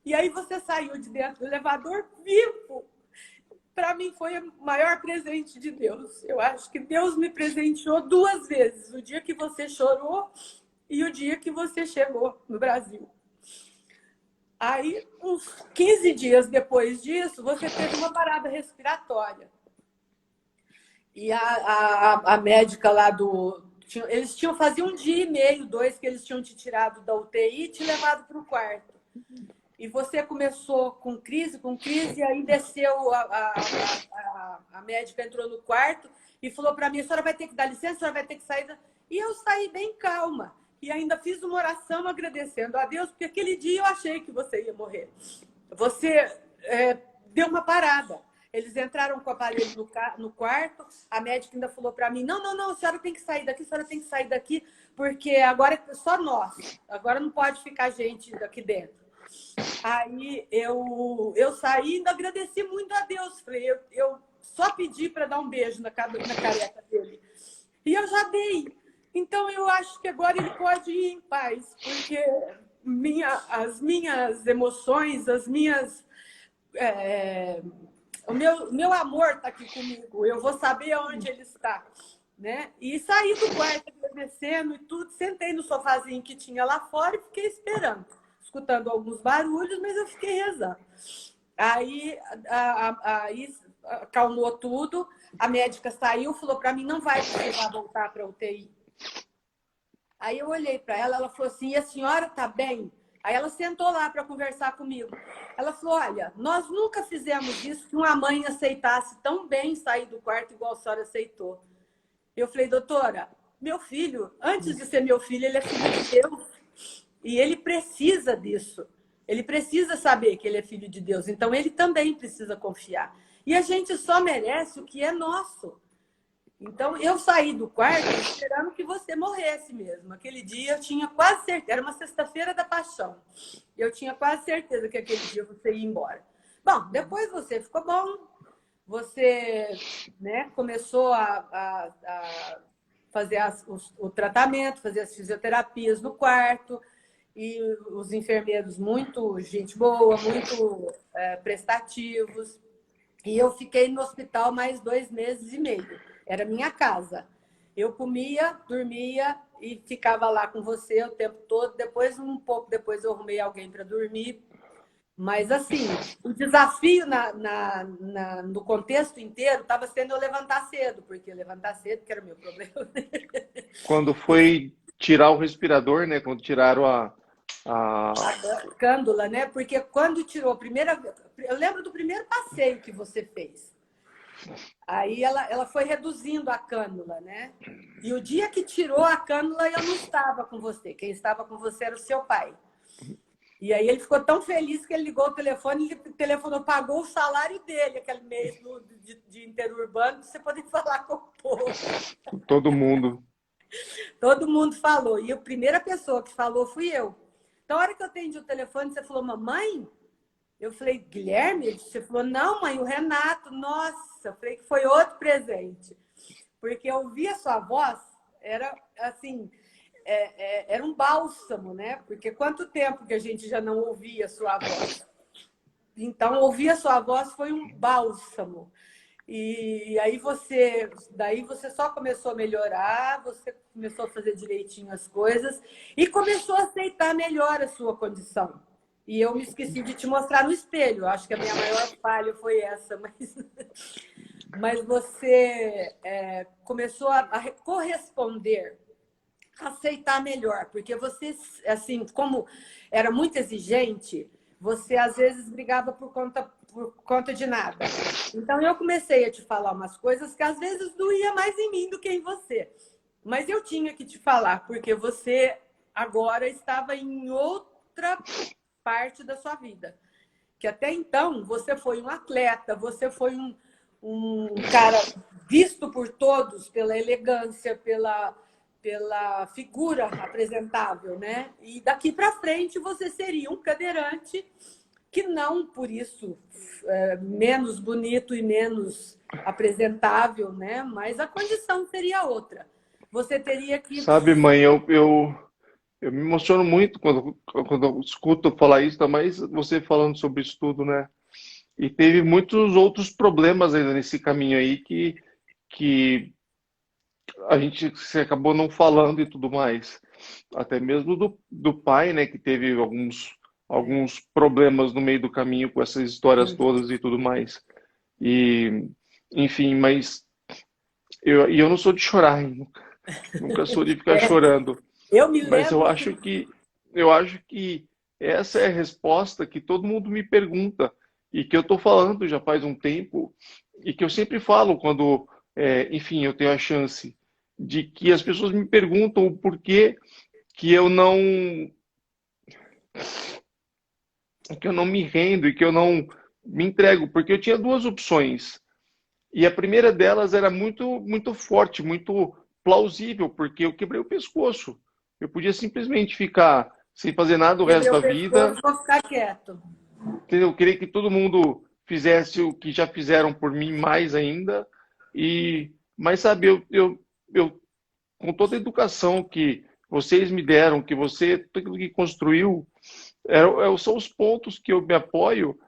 E aí você saiu de dentro do elevador vivo. Para mim foi o maior presente de Deus. Eu acho que Deus me presenteou 2 vezes. O dia que você chorou e o dia que você chegou no Brasil. Aí, uns 15 dias depois disso, você teve uma parada respiratória. E a médica lá eles faziam 1 dia e meio, 2, que eles tinham te tirado da UTI e te levado para o quarto. E você começou com crise, e aí desceu, a médica entrou no quarto e falou para mim, a senhora vai ter que dar licença, a senhora vai ter que sair. E eu saí bem calma. E ainda fiz uma oração agradecendo a Deus, porque aquele dia eu achei que você ia morrer. Você deu uma parada. Eles entraram com o aparelho no quarto, a médica ainda falou para mim, não, a senhora tem que sair daqui, porque agora é só nós. Agora não pode ficar gente daqui dentro. Aí eu saí e ainda agradeci muito a Deus. Falei, eu só pedir para dar um beijo na careca dele. E eu já dei. Então, eu acho que agora ele pode ir em paz, porque as minhas emoções, o meu amor está aqui comigo. Eu vou saber onde ele está. Né? E saí do quarto agradecendo e tudo, sentei no sofazinho que tinha lá fora e fiquei esperando, escutando alguns barulhos, mas eu fiquei rezando. Aí acalmou tudo, a médica saiu, falou para mim, não vai precisar voltar para a UTI. Aí eu olhei para ela, ela falou assim, e a senhora está bem? Aí ela sentou lá para conversar comigo. Ela falou, olha, nós nunca fizemos isso que uma mãe aceitasse tão bem sair do quarto igual a senhora aceitou. Eu falei, doutora, meu filho, antes de ser meu filho, ele é filho de Deus. E ele precisa disso. Ele precisa saber que ele é filho de Deus. Então, ele também precisa confiar. E a gente só merece o que é nosso. Então, eu saí do quarto esperando que você morresse mesmo. Aquele dia eu tinha quase certeza, era uma sexta-feira da paixão. Eu tinha quase certeza que aquele dia você ia embora. Bom, depois você ficou bom. Você, né, começou a fazer o tratamento, fazer as fisioterapias no quarto, e os enfermeiros muito gente boa, muito prestativos. E eu fiquei no hospital mais 2 meses e meio. Era minha casa. Eu comia, dormia e ficava lá com você o tempo todo. Depois, um pouco depois, eu arrumei alguém para dormir. Mas, assim, o desafio no contexto inteiro estava sendo eu levantar cedo, porque levantar cedo que era o meu problema. Quando foi tirar o respirador, né? Quando tiraram a cânula, né? Porque quando tirou a primeira... Eu lembro do primeiro passeio que você fez. Aí ela foi reduzindo a cânula, né? E o dia que tirou a cânula, eu não estava com você. Quem estava com você era o seu pai. E aí ele ficou tão feliz que ele ligou o telefone, ele telefonou, pagou o salário dele aquele mês de interurbano, para você poder falar com o povo. Todo mundo. Todo mundo falou. E a primeira pessoa que falou fui eu. Então, a hora que eu atendi o telefone, você falou, mamãe? Eu falei, Guilherme? Você falou, não, mãe, o Renato. Nossa, eu falei que foi outro presente. Porque eu ouvir a sua voz, era assim... era um bálsamo, né? Porque quanto tempo que a gente já não ouvia a sua voz? Então, ouvir a sua voz foi um bálsamo. E aí daí você só começou a melhorar, você começou a fazer direitinho as coisas e começou a aceitar melhor a sua condição. E eu me esqueci de te mostrar no espelho. Acho que a minha maior falha foi essa, mas você começou a corresponder, aceitar melhor, porque você, assim, como era muito exigente, você às vezes brigava por conta de nada. Então eu comecei a te falar umas coisas que às vezes doía mais em mim do que em você. Mas eu tinha que te falar, porque você agora estava em outra parte da sua vida. Que até então você foi um atleta, você foi um cara visto por todos pela elegância, pela figura apresentável, né? E daqui para frente você seria um cadeirante que não, por isso, menos bonito e menos apresentável, né? Mas a condição seria outra. Você teria que... Sabe, mãe, eu me emociono muito quando eu escuto falar isso, mas você falando sobre isso tudo, né? E teve muitos outros problemas ainda nesse caminho aí que a gente se acabou não falando e tudo mais. Até mesmo do pai, né, que teve alguns problemas no meio do caminho com essas histórias todas e tudo mais. E, enfim, mas eu não sou de chorar, hein? Nunca sou de ficar chorando. Eu me lembro... Mas eu acho que essa é a resposta que todo mundo me pergunta e que eu estou falando já faz um tempo e que eu sempre falo quando, enfim, eu tenho a chance de que as pessoas me perguntam o porquê que eu não me rendo e que eu não me entrego, porque eu tinha 2 opções. E a primeira delas era muito, muito forte, muito plausível, porque eu quebrei o pescoço. Eu podia simplesmente ficar sem fazer nada o resto da vida. Vou ficar quieto. Entendeu? Eu queria que todo mundo fizesse o que já fizeram por mim mais ainda. Mas sabe, eu com toda a educação que vocês me deram, que você, tudo aquilo que construiu, são os pontos que eu me apoio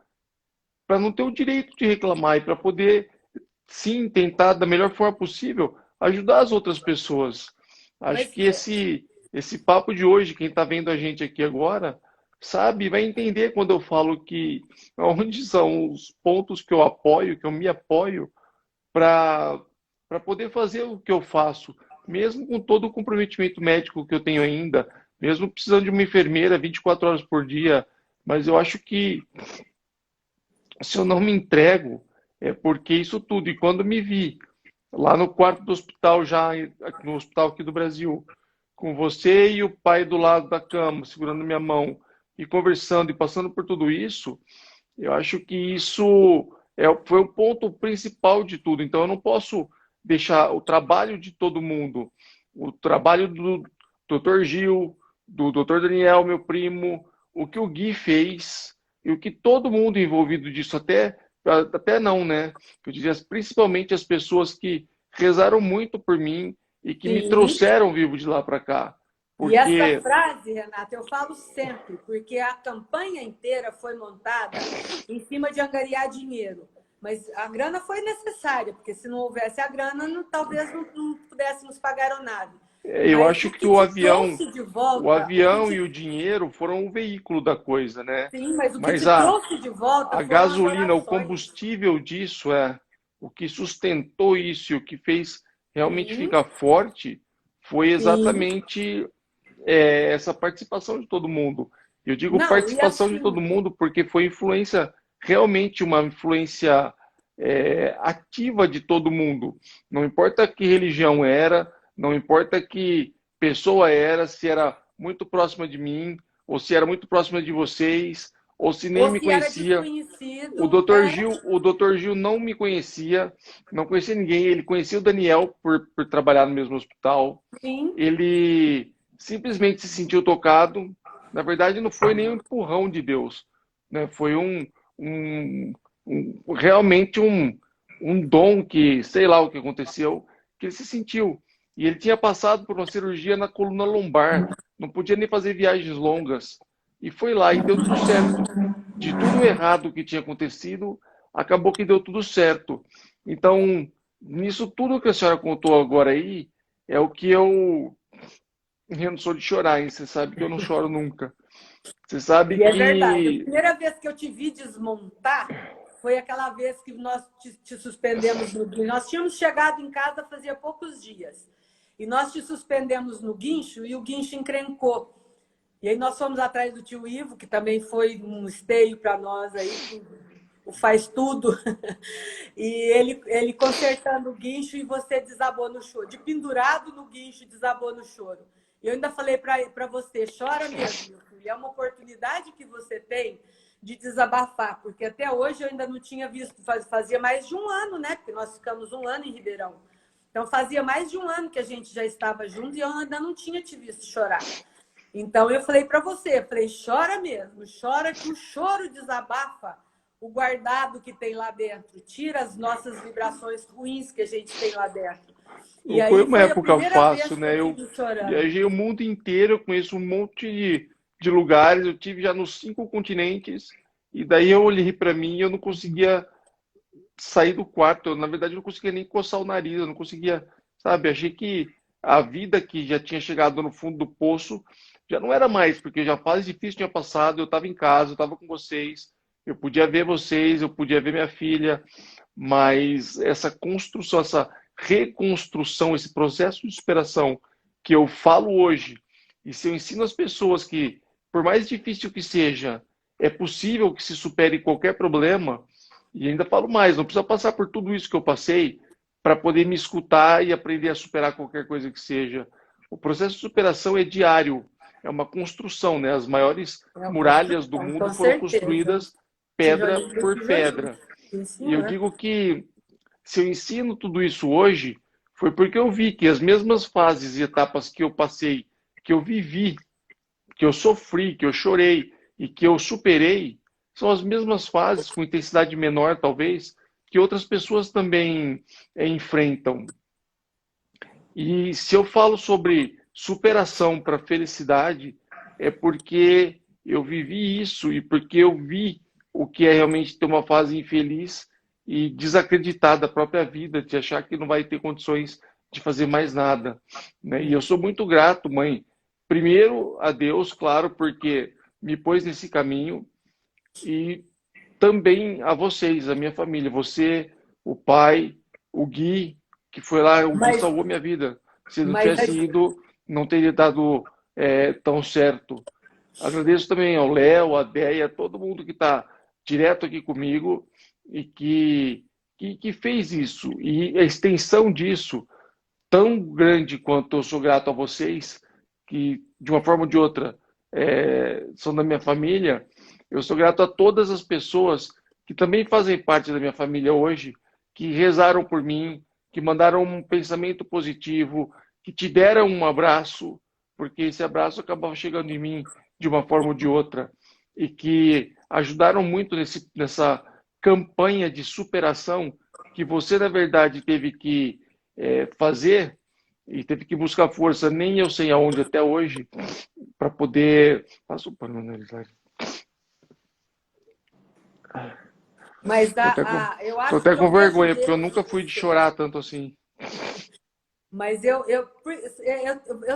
para não ter o direito de reclamar e para poder, sim, tentar da melhor forma possível ajudar as outras pessoas. Acho Mas que esse papo de hoje, quem está vendo a gente aqui agora, sabe, vai entender quando eu falo que onde são os pontos que eu apoio, que eu me apoio para poder fazer o que eu faço, mesmo com todo o comprometimento médico que eu tenho ainda, mesmo precisando de uma enfermeira 24 horas por dia, mas eu acho que se eu não me entrego, é porque isso tudo, e quando me vi lá no quarto do hospital, já no hospital aqui do Brasil, com você e o pai do lado da cama, segurando minha mão, e conversando e passando por tudo isso, eu acho que isso foi o ponto principal de tudo. Então, eu não posso deixar o trabalho de todo mundo, o trabalho do Dr. Gil, do Dr. Daniel, meu primo, o que o Gui fez e o que todo mundo envolvido disso, até não, né? Eu diria principalmente as pessoas que rezaram muito por mim e que me sim. trouxeram vivo de lá para cá. E essa Porque frase, Renata, eu falo sempre, porque a campanha inteira foi montada em cima de angariar dinheiro. Mas a grana foi necessária, porque se não houvesse a grana, talvez não pudéssemos pagar a nave. eu Mas acho o que que te trouxe de o volta, avião e o dinheiro foram o veículo da coisa, né? sim, mas o que Mas te trouxe de volta a foram as gasolina, o orações. combustível disso o que sustentou isso e o que fez realmente Sim, ficar forte foi sim. exatamente essa participação de todo mundo. Eu digo Não, e participação de todo assim, mundo porque foi influência, realmente uma influência ativa de todo mundo. Não importa que religião era, não importa que pessoa era, se era muito próxima de mim, ou se era muito próxima de vocês, ou se nem ou me se era conhecia. desconhecido, O Dr. Gil não me conhecia, não conhecia ninguém. Ele conhecia o Daniel por trabalhar no mesmo hospital. sim. Ele simplesmente se sentiu tocado. Na verdade, não foi nem um empurrão de Deus, né? Foi um, realmente um dom que, sei lá o que aconteceu, que ele se sentiu. E ele tinha passado por uma cirurgia na coluna lombar, não podia nem fazer viagens longas. E foi lá e deu tudo certo. De tudo errado que tinha acontecido, acabou que deu tudo certo. Então, nisso tudo que a senhora contou agora aí, é o que eu não sou de chorar, hein? Você sabe que eu não choro nunca. Você sabe E é verdade. A que primeira vez que eu te vi desmontar foi aquela vez que nós te suspendemos no guincho. Nós tínhamos chegado em casa fazia poucos dias. E nós te suspendemos no guincho e o guincho encrencou. E aí nós fomos atrás do tio Ivo, que também foi um esteio para nós aí, o faz tudo. E ele consertando o guincho e você desabou no choro. De pendurado no guincho, desabou no choro. E eu ainda falei para você, chora mesmo, meu filho. É uma oportunidade que você tem de desabafar, porque até hoje eu ainda não tinha visto, fazia mais de um ano, né? Porque nós ficamos um ano em Ribeirão. Então fazia mais de um ano que a gente já estava junto e eu ainda não tinha te visto chorar. Então eu falei para você, falei, chora mesmo, chora que o choro desabafa o guardado que tem lá dentro, tira as nossas vibrações ruins que a gente tem lá dentro. E não foi aí uma foi a época primeira vez fácil, que eu né? te Eu vi chorando. viajei o mundo inteiro, eu conheço um monte de lugares, eu tive já nos 5 continentes, e daí eu olhei para mim e eu não conseguia sair do quarto. Na verdade, eu não conseguia nem coçar o nariz, eu não conseguia, sabe? Achei que a vida que já tinha chegado no fundo do poço já não era mais, porque já fase difícil tinha passado, eu estava em casa, eu estava com vocês, eu podia ver vocês, eu podia ver minha filha, mas essa construção, essa reconstrução, esse processo de superação que eu falo hoje, e se eu ensino as pessoas que, por mais difícil que seja, é possível que se supere qualquer problema, e ainda falo mais, não precisa passar por tudo isso que eu passei para poder me escutar e aprender a superar qualquer coisa que seja. O processo de superação é diário, é uma construção, né? As maiores É uma muralhas do construção, mundo com foram certeza. construídas pedra Tijolinho por por tijolinho. pedra. Sim, E eu senhor. digo que se eu ensino tudo isso hoje, foi porque eu vi que as mesmas fases e etapas que eu passei, que eu vivi, que eu sofri, que eu chorei e que eu superei, são as mesmas fases, com intensidade menor, talvez, que outras pessoas também enfrentam. E se eu falo sobre superação para felicidade, é porque eu vivi isso e porque eu vi o que é realmente ter uma fase infeliz e desacreditar da própria vida, de achar que não vai ter condições de fazer mais nada, né? E eu sou muito grato, mãe, primeiro a Deus, claro, porque me pôs nesse caminho, e também a vocês, a minha família, você, o pai, o Gui, que foi lá, o Gui Mas, salvou minha vida. Se não mas tivesse ido, não teria dado tão certo. Agradeço também ao Léo, a Déia, todo mundo que está direto aqui comigo e que fez isso. E a extensão disso, tão grande quanto eu sou grato a vocês, que de uma forma ou de outra são da minha família, eu sou grato a todas as pessoas que também fazem parte da minha família hoje, que rezaram por mim, que mandaram um pensamento positivo, que te deram um abraço, porque esse abraço acabava chegando em mim de uma forma ou de outra, e que ajudaram muito nessa campanha de superação que você, na verdade, teve que fazer e teve que buscar força, nem eu sei aonde até hoje, para poder. Passa o pano na nariz. Mas eu Tô acho até que eu com vejo vergonha, porque eu Deus nunca em fui de você. chorar tanto assim. Mas eu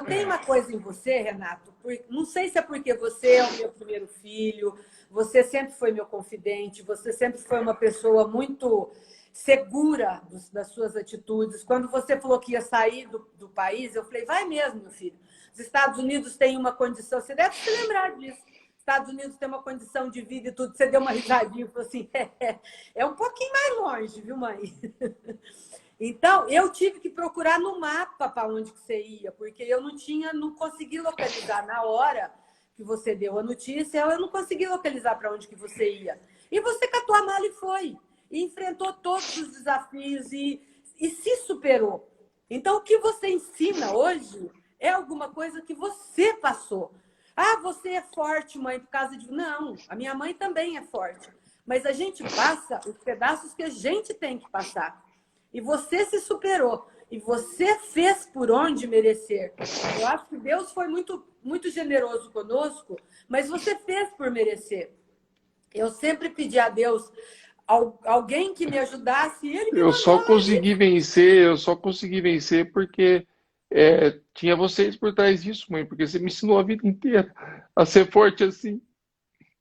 tenho uma coisa em você, Renato. Não sei se é porque você é o meu primeiro filho, você sempre foi meu confidente, você sempre foi uma pessoa muito segura das suas atitudes. Quando você falou que ia sair do país, eu falei, vai mesmo, meu filho. Os Estados Unidos têm uma condição, você deve se lembrar disso. Estados Unidos tem uma condição de vida e tudo. Você deu uma risadinha e falou assim, é um pouquinho mais longe, viu, mãe? Então, eu tive que procurar no mapa para onde que você ia, porque eu não consegui localizar na hora que você deu a notícia, eu não consegui localizar para onde que você ia. E você catou a mala e foi. E enfrentou todos os desafios e se superou. Então, o que você ensina hoje é alguma coisa que você passou. Ah, você é forte, mãe, por causa de... Não, a minha mãe também é forte. Mas a gente passa os pedaços que a gente tem que passar. E você se superou. E você fez por onde merecer. Eu acho que Deus foi muito, muito generoso conosco, mas você fez por merecer. Eu sempre pedi a Deus alguém que me ajudasse, e ele me Eu só mandou consegui vencer, porque tinha vocês por trás disso, mãe, porque você me ensinou a vida inteira a ser forte assim.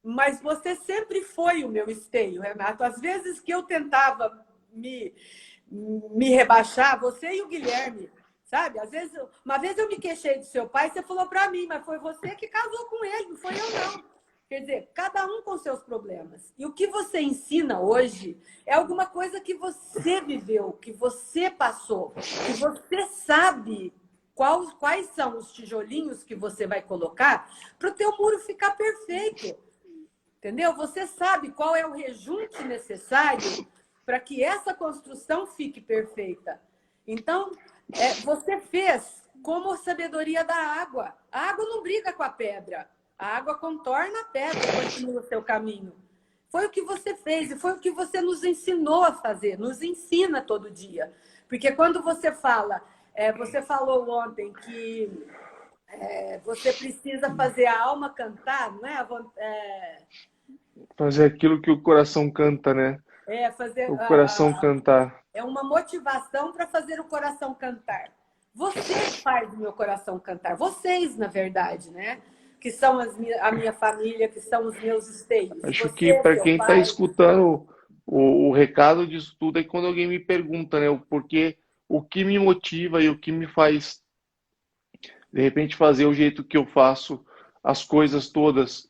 Mas você sempre foi o meu esteio, Renato. Às vezes que eu tentava me rebaixar, você e o Guilherme, sabe? Às vezes, uma vez eu me queixei do seu pai, você falou para mim, mas foi você que casou com ele, não foi eu não. Quer dizer, cada um com seus problemas. E o que você ensina hoje é alguma coisa que você viveu, que você passou, que você sabe quais são os tijolinhos que você vai colocar para o teu muro ficar perfeito. Entendeu? Você sabe qual é o rejunte necessário para que essa construção fique perfeita. Então, você fez como a sabedoria da água. A água não briga com a pedra. A água contorna a pedra e continua o seu caminho. Foi o que você fez e foi o que você nos ensinou a fazer, nos ensina todo dia. Porque quando você fala, você falou ontem que você precisa fazer a alma cantar, não é? Fazer aquilo que o coração canta, né? Fazer O coração cantar. é uma motivação para fazer o coração cantar. Você faz o meu coração cantar. Vocês, na verdade, né? Que são a minha família, que são os meus esteios. Acho que Você, para seu quem está pai. escutando o recado disso tudo é quando alguém me pergunta, né? O que me motiva e o que me faz, de repente, fazer o jeito que eu faço as coisas todas.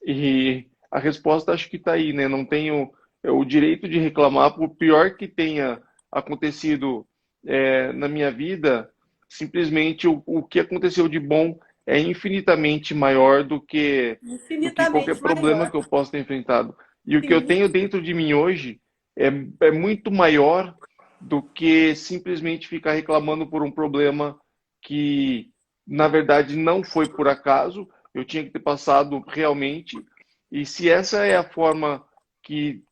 E a resposta acho que está aí, né? Não tenho o direito de reclamar, por pior que tenha acontecido na minha vida, simplesmente o que aconteceu de bom é infinitamente maior do que qualquer Infinitamente problema maior. que eu possa ter enfrentado. E o que eu Sim. tenho dentro de mim hoje é muito maior do que simplesmente ficar reclamando por um problema que, na verdade, não foi por acaso, eu tinha que ter passado realmente, E se essa é a forma que,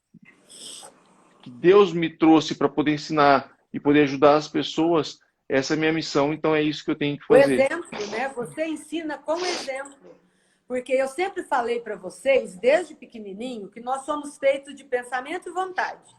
que Deus me trouxe para poder ensinar e poder ajudar as pessoas, essa é a minha missão, então é isso que eu tenho que O fazer. exemplo, né? Você ensina com exemplo. Porque eu sempre falei para vocês, desde pequenininho, que nós somos feitos de pensamento e vontade.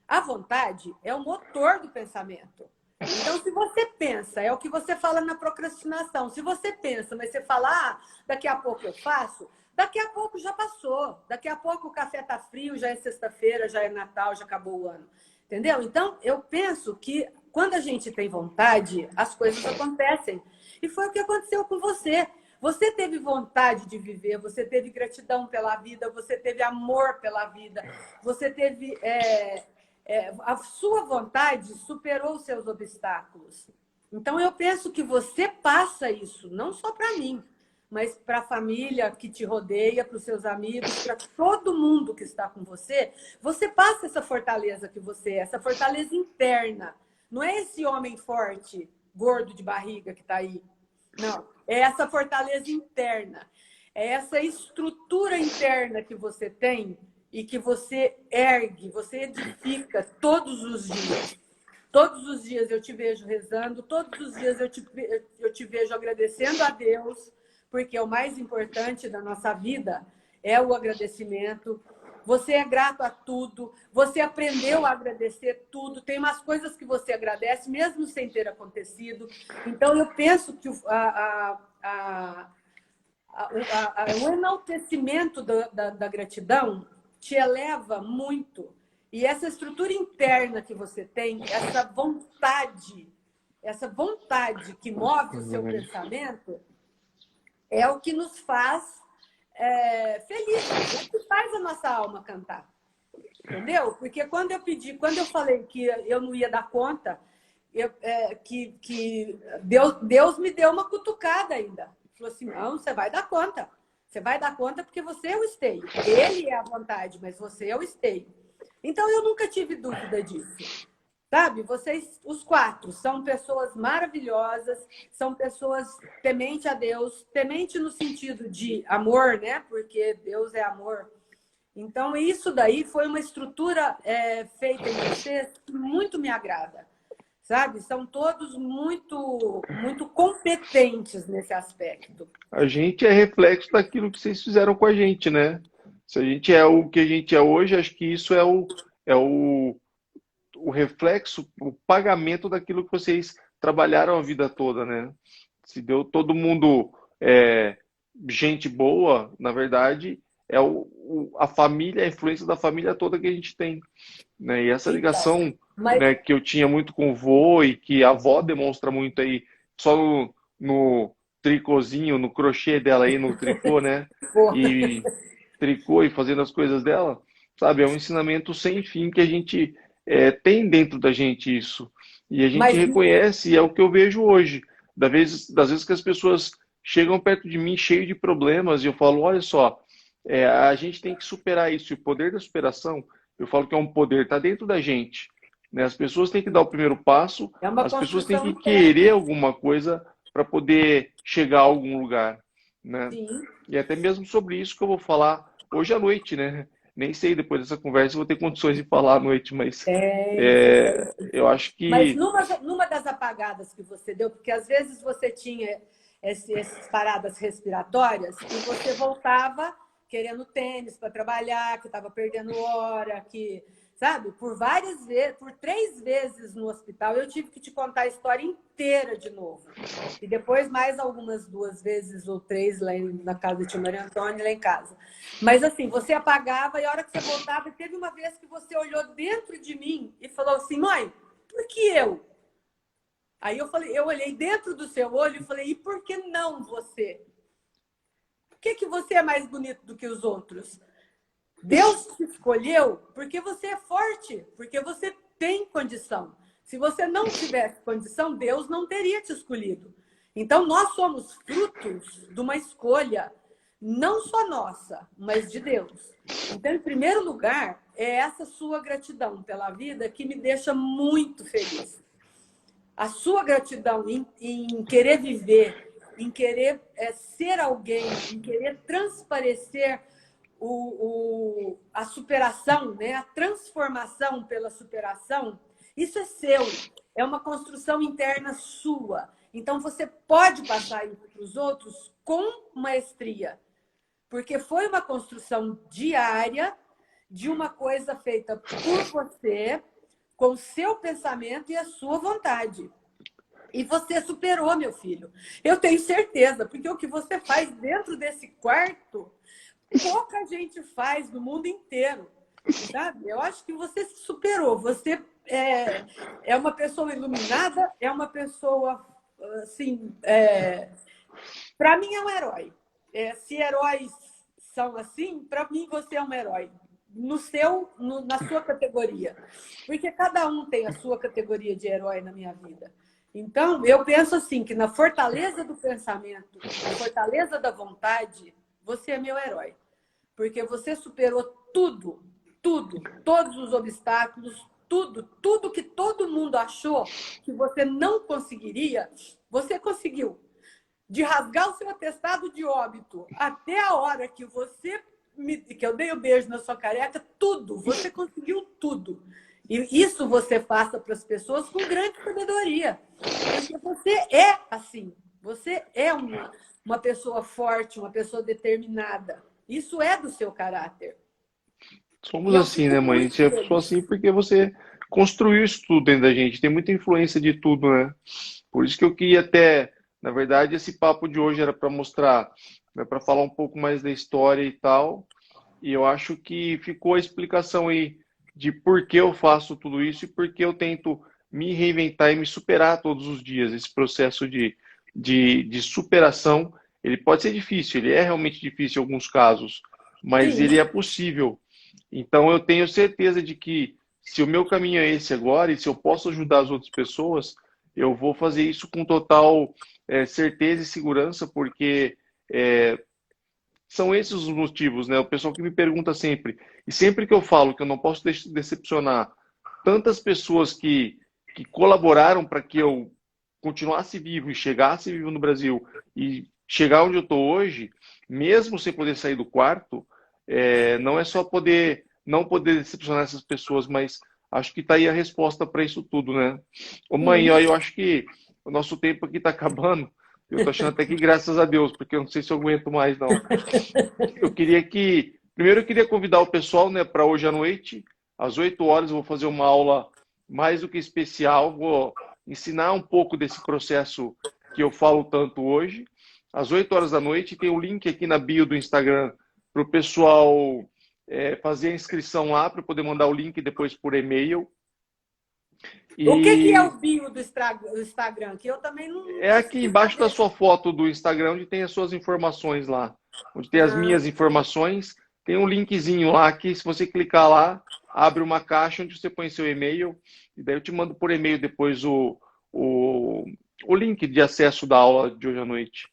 A vontade é o motor do pensamento. Então, se você pensa, é o que você fala na procrastinação. Se você pensa, mas você fala, ah, daqui a pouco eu faço, daqui a pouco já passou. Daqui a pouco o café está frio, já é sexta-feira, já é Natal, já acabou o ano. Entendeu? Então, eu penso que quando a gente tem vontade, as coisas acontecem. E foi o que aconteceu com você. Você teve vontade de viver, você teve gratidão pela vida, você teve amor pela vida, você teve... a sua vontade superou os seus obstáculos. Então, eu penso que você passa isso, não só para mim, mas para a família que te rodeia, para os seus amigos, para todo mundo que está com você. Você passa essa fortaleza que você é, essa fortaleza interna. Não é esse homem forte, gordo de barriga que está aí. Não, é essa fortaleza interna. É essa estrutura interna que você tem e que você ergue, você edifica todos os dias. Todos os dias eu te vejo rezando, todos os dias eu te vejo agradecendo a Deus, porque o mais importante da nossa vida é o agradecimento. Você é grato a tudo, você aprendeu a agradecer tudo, tem umas coisas que você agradece mesmo sem ter acontecido. Então, eu penso que o enaltecimento da gratidão te eleva muito. E essa estrutura interna que você tem, essa vontade que move o seu pensamento, é o que nos faz felizes, é o que faz a nossa alma cantar. Entendeu? Porque quando eu falei que eu não ia dar conta, que Deus me deu uma cutucada ainda. Falou assim, não, você vai dar conta. Você vai dar conta porque você é o esteio. Ele é a vontade, mas você é o esteio. Então, eu nunca tive dúvida disso. Sabe? Vocês, os quatro, são pessoas maravilhosas, são pessoas temente a Deus, temente no sentido de amor, né? Porque Deus é amor. Então, isso daí foi uma estrutura feita em vocês que muito me agrada. Sabe? São todos muito, muito competentes nesse aspecto. A gente é reflexo daquilo que vocês fizeram com a gente, né? Se a gente é o que a gente é hoje, acho que isso o reflexo, o pagamento daquilo que vocês trabalharam a vida toda, né? Se deu todo mundo gente boa, na verdade, é a família, a influência da família toda que a gente tem, né? E essa ligação, né, que eu tinha muito com o vô e que a avó demonstra muito aí, só no tricôzinho, no crochê dela aí, no tricô, né? E tricô e fazendo as coisas dela, sabe? É um ensinamento sem fim que a gente tem dentro da gente isso. E a gente reconhece, e é o que eu vejo hoje. Das vezes que as pessoas chegam perto de mim cheio de problemas e eu falo, olha só, a gente tem que superar isso. E o poder da superação, eu falo que é um poder, está dentro da gente. Né? As pessoas têm que dar o primeiro passo, as pessoas têm que querer alguma coisa para poder chegar a algum lugar. Né? E até mesmo sobre isso que eu vou falar hoje à noite, né? Nem sei, depois dessa conversa, eu vou ter condições de falar à noite, mas eu acho que... Mas numa das apagadas que você deu, porque às vezes você tinha essas paradas respiratórias e você voltava querendo tênis para trabalhar, que estava perdendo hora, que... Sabe? Por 3 vezes no hospital, eu tive que te contar a história inteira de novo. E depois mais algumas 2 vezes ou 3 lá na casa de Tia Maria Antônia, lá em casa. Mas assim, você apagava e a hora que você voltava, teve uma vez que você olhou dentro de mim e falou assim, mãe, por que eu? Aí eu olhei dentro do seu olho e falei, e por que não você? Por que você é mais bonito do que os outros? Deus te escolheu porque você é forte, porque você tem condição. Se você não tivesse condição, Deus não teria te escolhido. Então, nós somos frutos de uma escolha, não só nossa, mas de Deus. Então, em primeiro lugar, é essa sua gratidão pela vida que me deixa muito feliz. A sua gratidão em querer viver, em querer ser alguém, em querer transparecer a superação, né? A transformação pela superação, isso é seu. É uma construção interna sua. Então, você pode passar isso para os outros com maestria. Porque foi uma construção diária de uma coisa feita por você, com o seu pensamento e a sua vontade. E você superou, meu filho. Eu tenho certeza, porque o que você faz dentro desse quarto, pouca gente faz no mundo inteiro. Sabe? Eu acho que você se superou. Você é uma pessoa iluminada, é uma pessoa, assim, para mim é um herói. Se heróis são assim, para mim você é um herói. Na sua categoria. Porque cada um tem a sua categoria de herói na minha vida. Então, eu penso assim, que na fortaleza do pensamento, na fortaleza da vontade, você é meu herói. Porque você superou tudo, todos os obstáculos, tudo que todo mundo achou que você não conseguiria, você conseguiu. De rasgar o seu atestado de óbito até a hora que que eu dei o beijo na sua careca, tudo, você conseguiu tudo. E isso você passa para as pessoas com grande sabedoria. Porque você é assim, você é uma pessoa forte, uma pessoa determinada. Isso é do seu caráter. Somos assim, né, mãe? Você é só assim porque você construiu isso tudo dentro da gente. Tem muita influência de tudo, né? Por isso que eu queria até, na verdade, esse papo de hoje era para mostrar, né, para falar um pouco mais da história e tal. E eu acho que ficou a explicação aí de por que eu faço tudo isso e por que eu tento me reinventar e me superar todos os dias. Esse processo de superação, ele pode ser difícil, ele é realmente difícil em alguns casos, mas Sim. ele é possível. Então eu tenho certeza de que se o meu caminho é esse agora e se eu posso ajudar as outras pessoas, eu vou fazer isso com total certeza e segurança, porque são esses os motivos, né? O pessoal que me pergunta sempre, e sempre que eu falo que eu não posso decepcionar tantas pessoas que colaboraram para que eu continuasse vivo e chegasse vivo no Brasil e chegar onde eu estou hoje, mesmo sem poder sair do quarto, não é só não poder decepcionar essas pessoas, mas acho que está aí a resposta para isso tudo, né? Ô mãe, ó, eu acho que o nosso tempo aqui está acabando. Eu tô achando até que graças a Deus, porque eu não sei se eu aguento mais, não. Primeiro eu queria convidar o pessoal, né, para hoje à noite, às 8 horas, eu vou fazer uma aula mais do que especial, vou ensinar um pouco desse processo que eu falo tanto hoje. Às 8 horas da noite, tem um link aqui na bio do Instagram para o pessoal fazer a inscrição lá, para poder mandar o link depois por e-mail. O que é o bio do Instagram? Que eu também não. É aqui embaixo da sua foto do Instagram, onde tem as suas informações lá. Onde tem as minhas informações. Tem um linkzinho lá que, se você clicar lá, abre uma caixa onde você põe seu e-mail. E daí eu te mando por e-mail depois o link de acesso da aula de hoje à noite.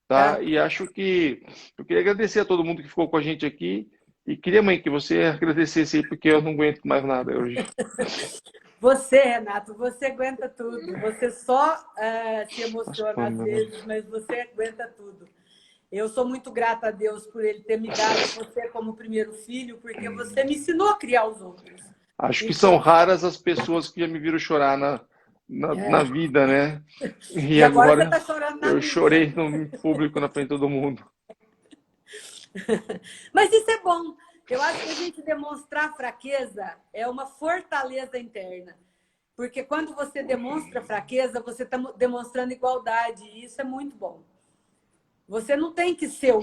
Tá? E acho que eu queria agradecer a todo mundo que ficou com a gente aqui. E queria, mãe, que você agradecesse aí, porque eu não aguento mais nada hoje. Você, Renato, você aguenta tudo. Você só se emociona às vezes, mas você aguenta tudo. Eu sou muito grata a Deus por Ele ter me dado você como primeiro filho, porque você me ensinou a criar os outros. Acho que são raras as pessoas que já me viram chorar na vida, né? E agora você está chorando na eu mídia. chorei no público na frente de todo mundo. Mas isso é bom. Eu acho que a gente demonstrar fraqueza é uma fortaleza interna. Porque quando você demonstra fraqueza, você está demonstrando igualdade. E isso é muito bom. Você não tem que ser o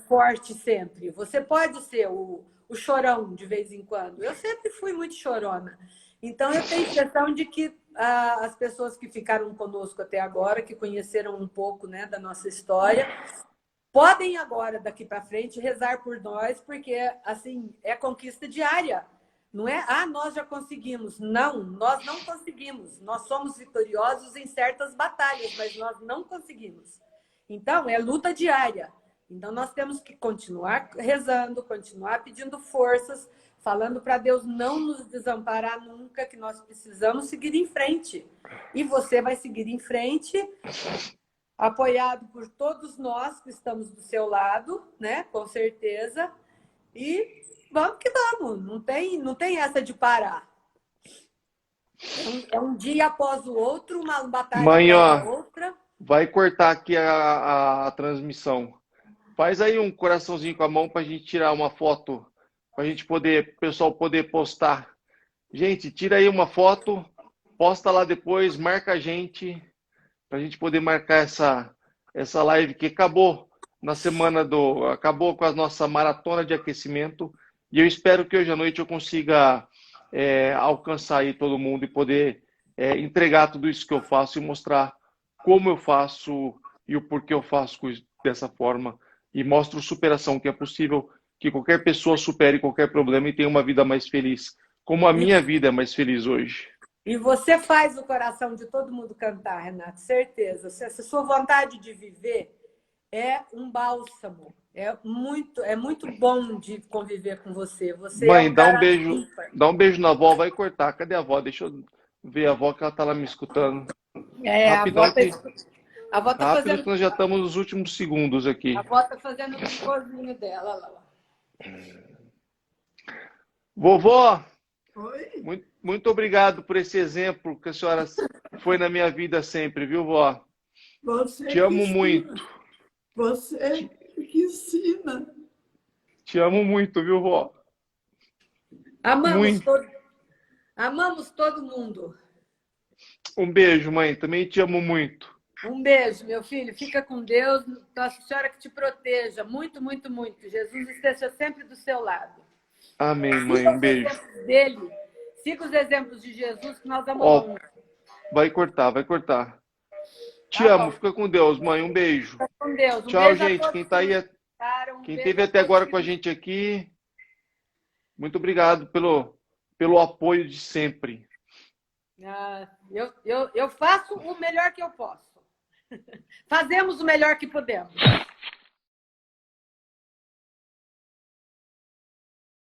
forte sempre. Você pode ser o chorão de vez em quando. Eu sempre fui muito chorona. Então, eu tenho a impressão de que as pessoas que ficaram conosco até agora, que conheceram um pouco, né, da nossa história, podem agora, daqui para frente, rezar por nós, porque assim, é conquista diária. Não é, nós já conseguimos. Não, nós não conseguimos. Nós somos vitoriosos em certas batalhas, mas nós não conseguimos. Então, é luta diária. Então, nós temos que continuar rezando, continuar pedindo forças, falando para Deus não nos desamparar nunca, que nós precisamos seguir em frente. E você vai seguir em frente, apoiado por todos nós que estamos do seu lado, né? Com certeza. E vamos que vamos. Não tem essa de parar. É um dia após o outro, uma batalha Mãe, após a ó, outra. vai cortar aqui a transmissão. Faz aí um coraçãozinho com a mão para a gente tirar uma foto, para a gente poder, o pessoal poder postar. Gente, tira aí uma foto, posta lá depois, marca a gente, para a gente poder marcar essa live que acabou na semana acabou com a nossa maratona de aquecimento. E eu espero que hoje à noite eu consiga alcançar aí todo mundo e poder entregar tudo isso que eu faço e mostrar como eu faço e o porquê eu faço dessa forma. E mostro superação, que é possível que qualquer pessoa supere qualquer problema e tenha uma vida mais feliz, como a minha vida é mais feliz hoje. E você faz o coração de todo mundo cantar, Renato, certeza. Essa sua vontade de viver é um bálsamo. É muito bom de conviver com você. Você Mãe, é um cara ímpar. dá um beijo na avó, vai cortar. Cadê a avó? Deixa eu ver a avó que ela tá lá me escutando. A Rapidão avó que tá rápido fazendo. que nós já estamos nos últimos segundos aqui. A avó tá fazendo o cocôzinho dela lá. Vovó, Oi? muito obrigado por esse exemplo que a senhora foi na minha vida sempre, viu, vó? Você Te amo ensina. muito. Você que ensina. Te amo muito, viu, vó? Muito. Amamos todo mundo. Um beijo, mãe. Também te amo muito. Um beijo, meu filho. Fica com Deus. Nossa Senhora que te proteja. Muito, muito, muito. Jesus esteja sempre do seu lado. Amém, mãe. Um beijo. Siga os exemplos de Jesus que nós amamos. Ó, vai cortar, vai cortar. Te Tá amo. bom. Fica com Deus, mãe. Um beijo. Fica com Deus. Um Tchau, beijo a gente. todos Quem tá aí, quem esteve até agora com a gente aqui, muito obrigado pelo apoio de sempre. Eu faço o melhor que eu posso. Fazemos o melhor que podemos.